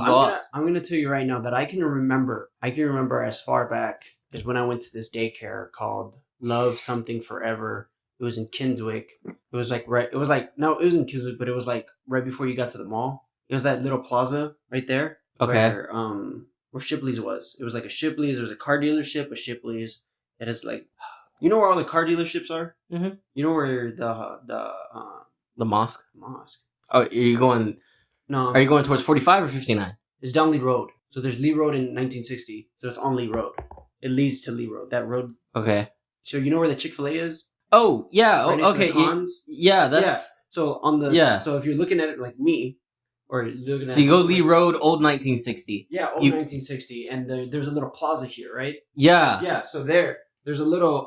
I'm gonna tell you right now that I can remember as far back as when I went to this daycare called Love Something Forever. It was in Kinswick. It was in Kinswick, but it was like right before you got to the mall. It was that little plaza right there. Okay. Where Shipley's was. It was like a Shipley's. There was a car dealership, a Shipley's. That is like, you know where all the car dealerships are? Mm-hmm. You know where the mosque? Mosque. Oh, are you going? No. Are you going towards 45 or 59? It's down Lee Road. So there's Lee Road in 1960. So it's on Lee Road. It leads to Lee Road. That road. Okay. So you know where the Chick-fil-A is? Oh yeah. Right Oh, okay. Yeah, that's. Yeah. So on the. Yeah. So if you're looking at it like me, or looking at. So you go Lee Road, old 1960. Yeah, old 1960, and there's a little plaza here, right? Yeah. Yeah. So there's a little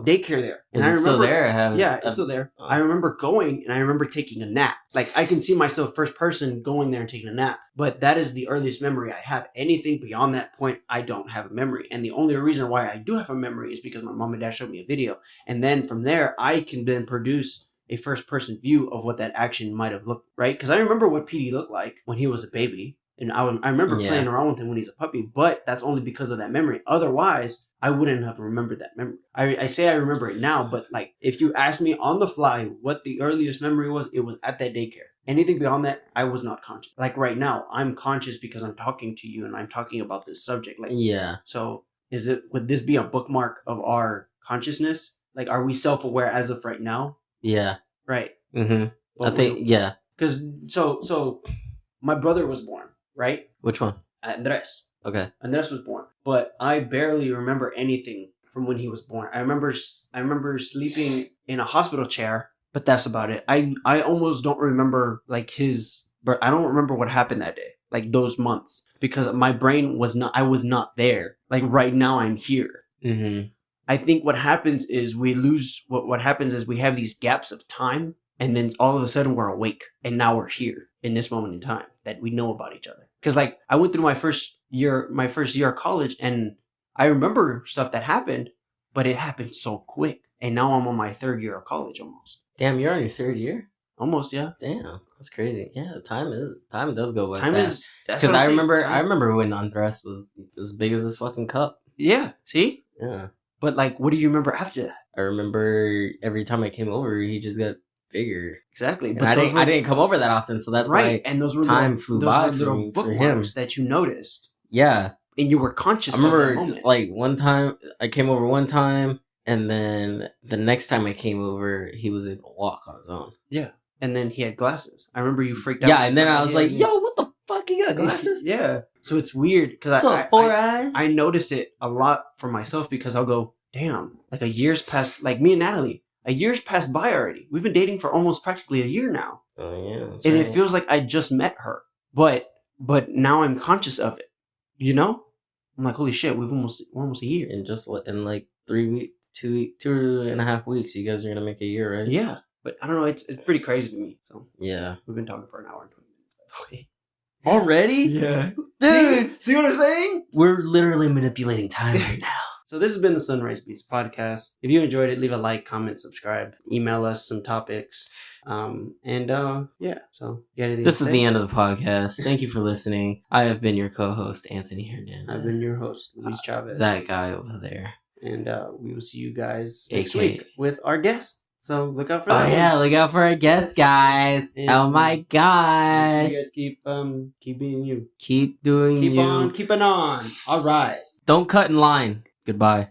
daycare there. And I remember, still there? It's still there. I remember going, and I remember taking a nap. Like, I can see myself first person going there and taking a nap. But that is the earliest memory I have. Anything beyond that point, I don't have a memory. And the only reason why I do have a memory is because my mom and dad showed me a video. And then from there, I can then produce a first person view of what that action might have looked, right? Because I remember what PD looked like when he was a baby. And I remember playing around with him when he's a puppy, but that's only because of that memory. Otherwise, I wouldn't have remembered that memory. I say I remember it now, but like, if you ask me on the fly what the earliest memory was, it was at that daycare. Anything beyond that, I was not conscious. Like right now, I'm conscious because I'm talking to you and I'm talking about this subject. Like, yeah. So would this be a bookmark of our consciousness? Like, are we self-aware as of right now? Yeah. Right. Mm-hmm. I think, yeah. Because, so my brother was born. Right? Which one? Andres. Okay. Andres was born. But I barely remember anything from when he was born. I remember sleeping in a hospital chair, but that's about it. I almost don't remember but I don't remember what happened that day. Like those months. Because my brain I was not there. Like right now I'm here. Mm-hmm. I think what happens is we have these gaps of time, and then all of a sudden we're awake, and now we're here in this moment in time that we know about each other. Because like I went through my first year of college, and I remember stuff that happened, but it happened so quick. And now I'm on my third year of college almost. Damn, you're on your third year? Almost, yeah. Damn, that's crazy. Yeah, time does go by fast. Because I remember when Andres was as big as this fucking cup. Yeah, see? Yeah. But like, what do you remember after that? I remember every time I came over, he just got bigger. Exactly. But I didn't come over that often, so that's why and those were time flew by little bookmarks that you noticed. Yeah. And you were conscious of that moment. I remember, like, one time, I came over one time, and then the next time I came over, he was able to walk on his own. Yeah. And then he had glasses. I remember you freaked out. Yeah, and then I was like, yo, what the fuck, you got glasses? Yeah. So it's weird, because I notice it a lot for myself, because I'll go, damn, like a year's passed, like me and Natalie, a year's passed by already. We've been dating for almost practically a year now. Oh yeah. And it feels like I just met her. But now I'm conscious of it. You know? I'm like, holy shit, we're almost a year. And just in like 3 weeks, 2.5 weeks, you guys are gonna make a year, right? Yeah. But I don't know, it's pretty crazy to me. So yeah. We've been talking for an hour and 20 minutes, by the way. Already? Yeah. Dude! See what I'm saying? We're literally manipulating time right now. So this has been the Sunrise Beast podcast. If you enjoyed it, leave a like, comment, subscribe, email us some topics. Yeah, so you got anything This is the end of the podcast. Thank you for listening. I have been your co-host, Anthony Hernandez. I've been your host, Luis Chavez. That guy over there. And we will see you guys next week with our guest. So look out for that. Oh yeah, look out for our guest, guys. And oh my gosh. You guys keep being you. Keep doing keeping on. All right. Don't cut in line. Goodbye.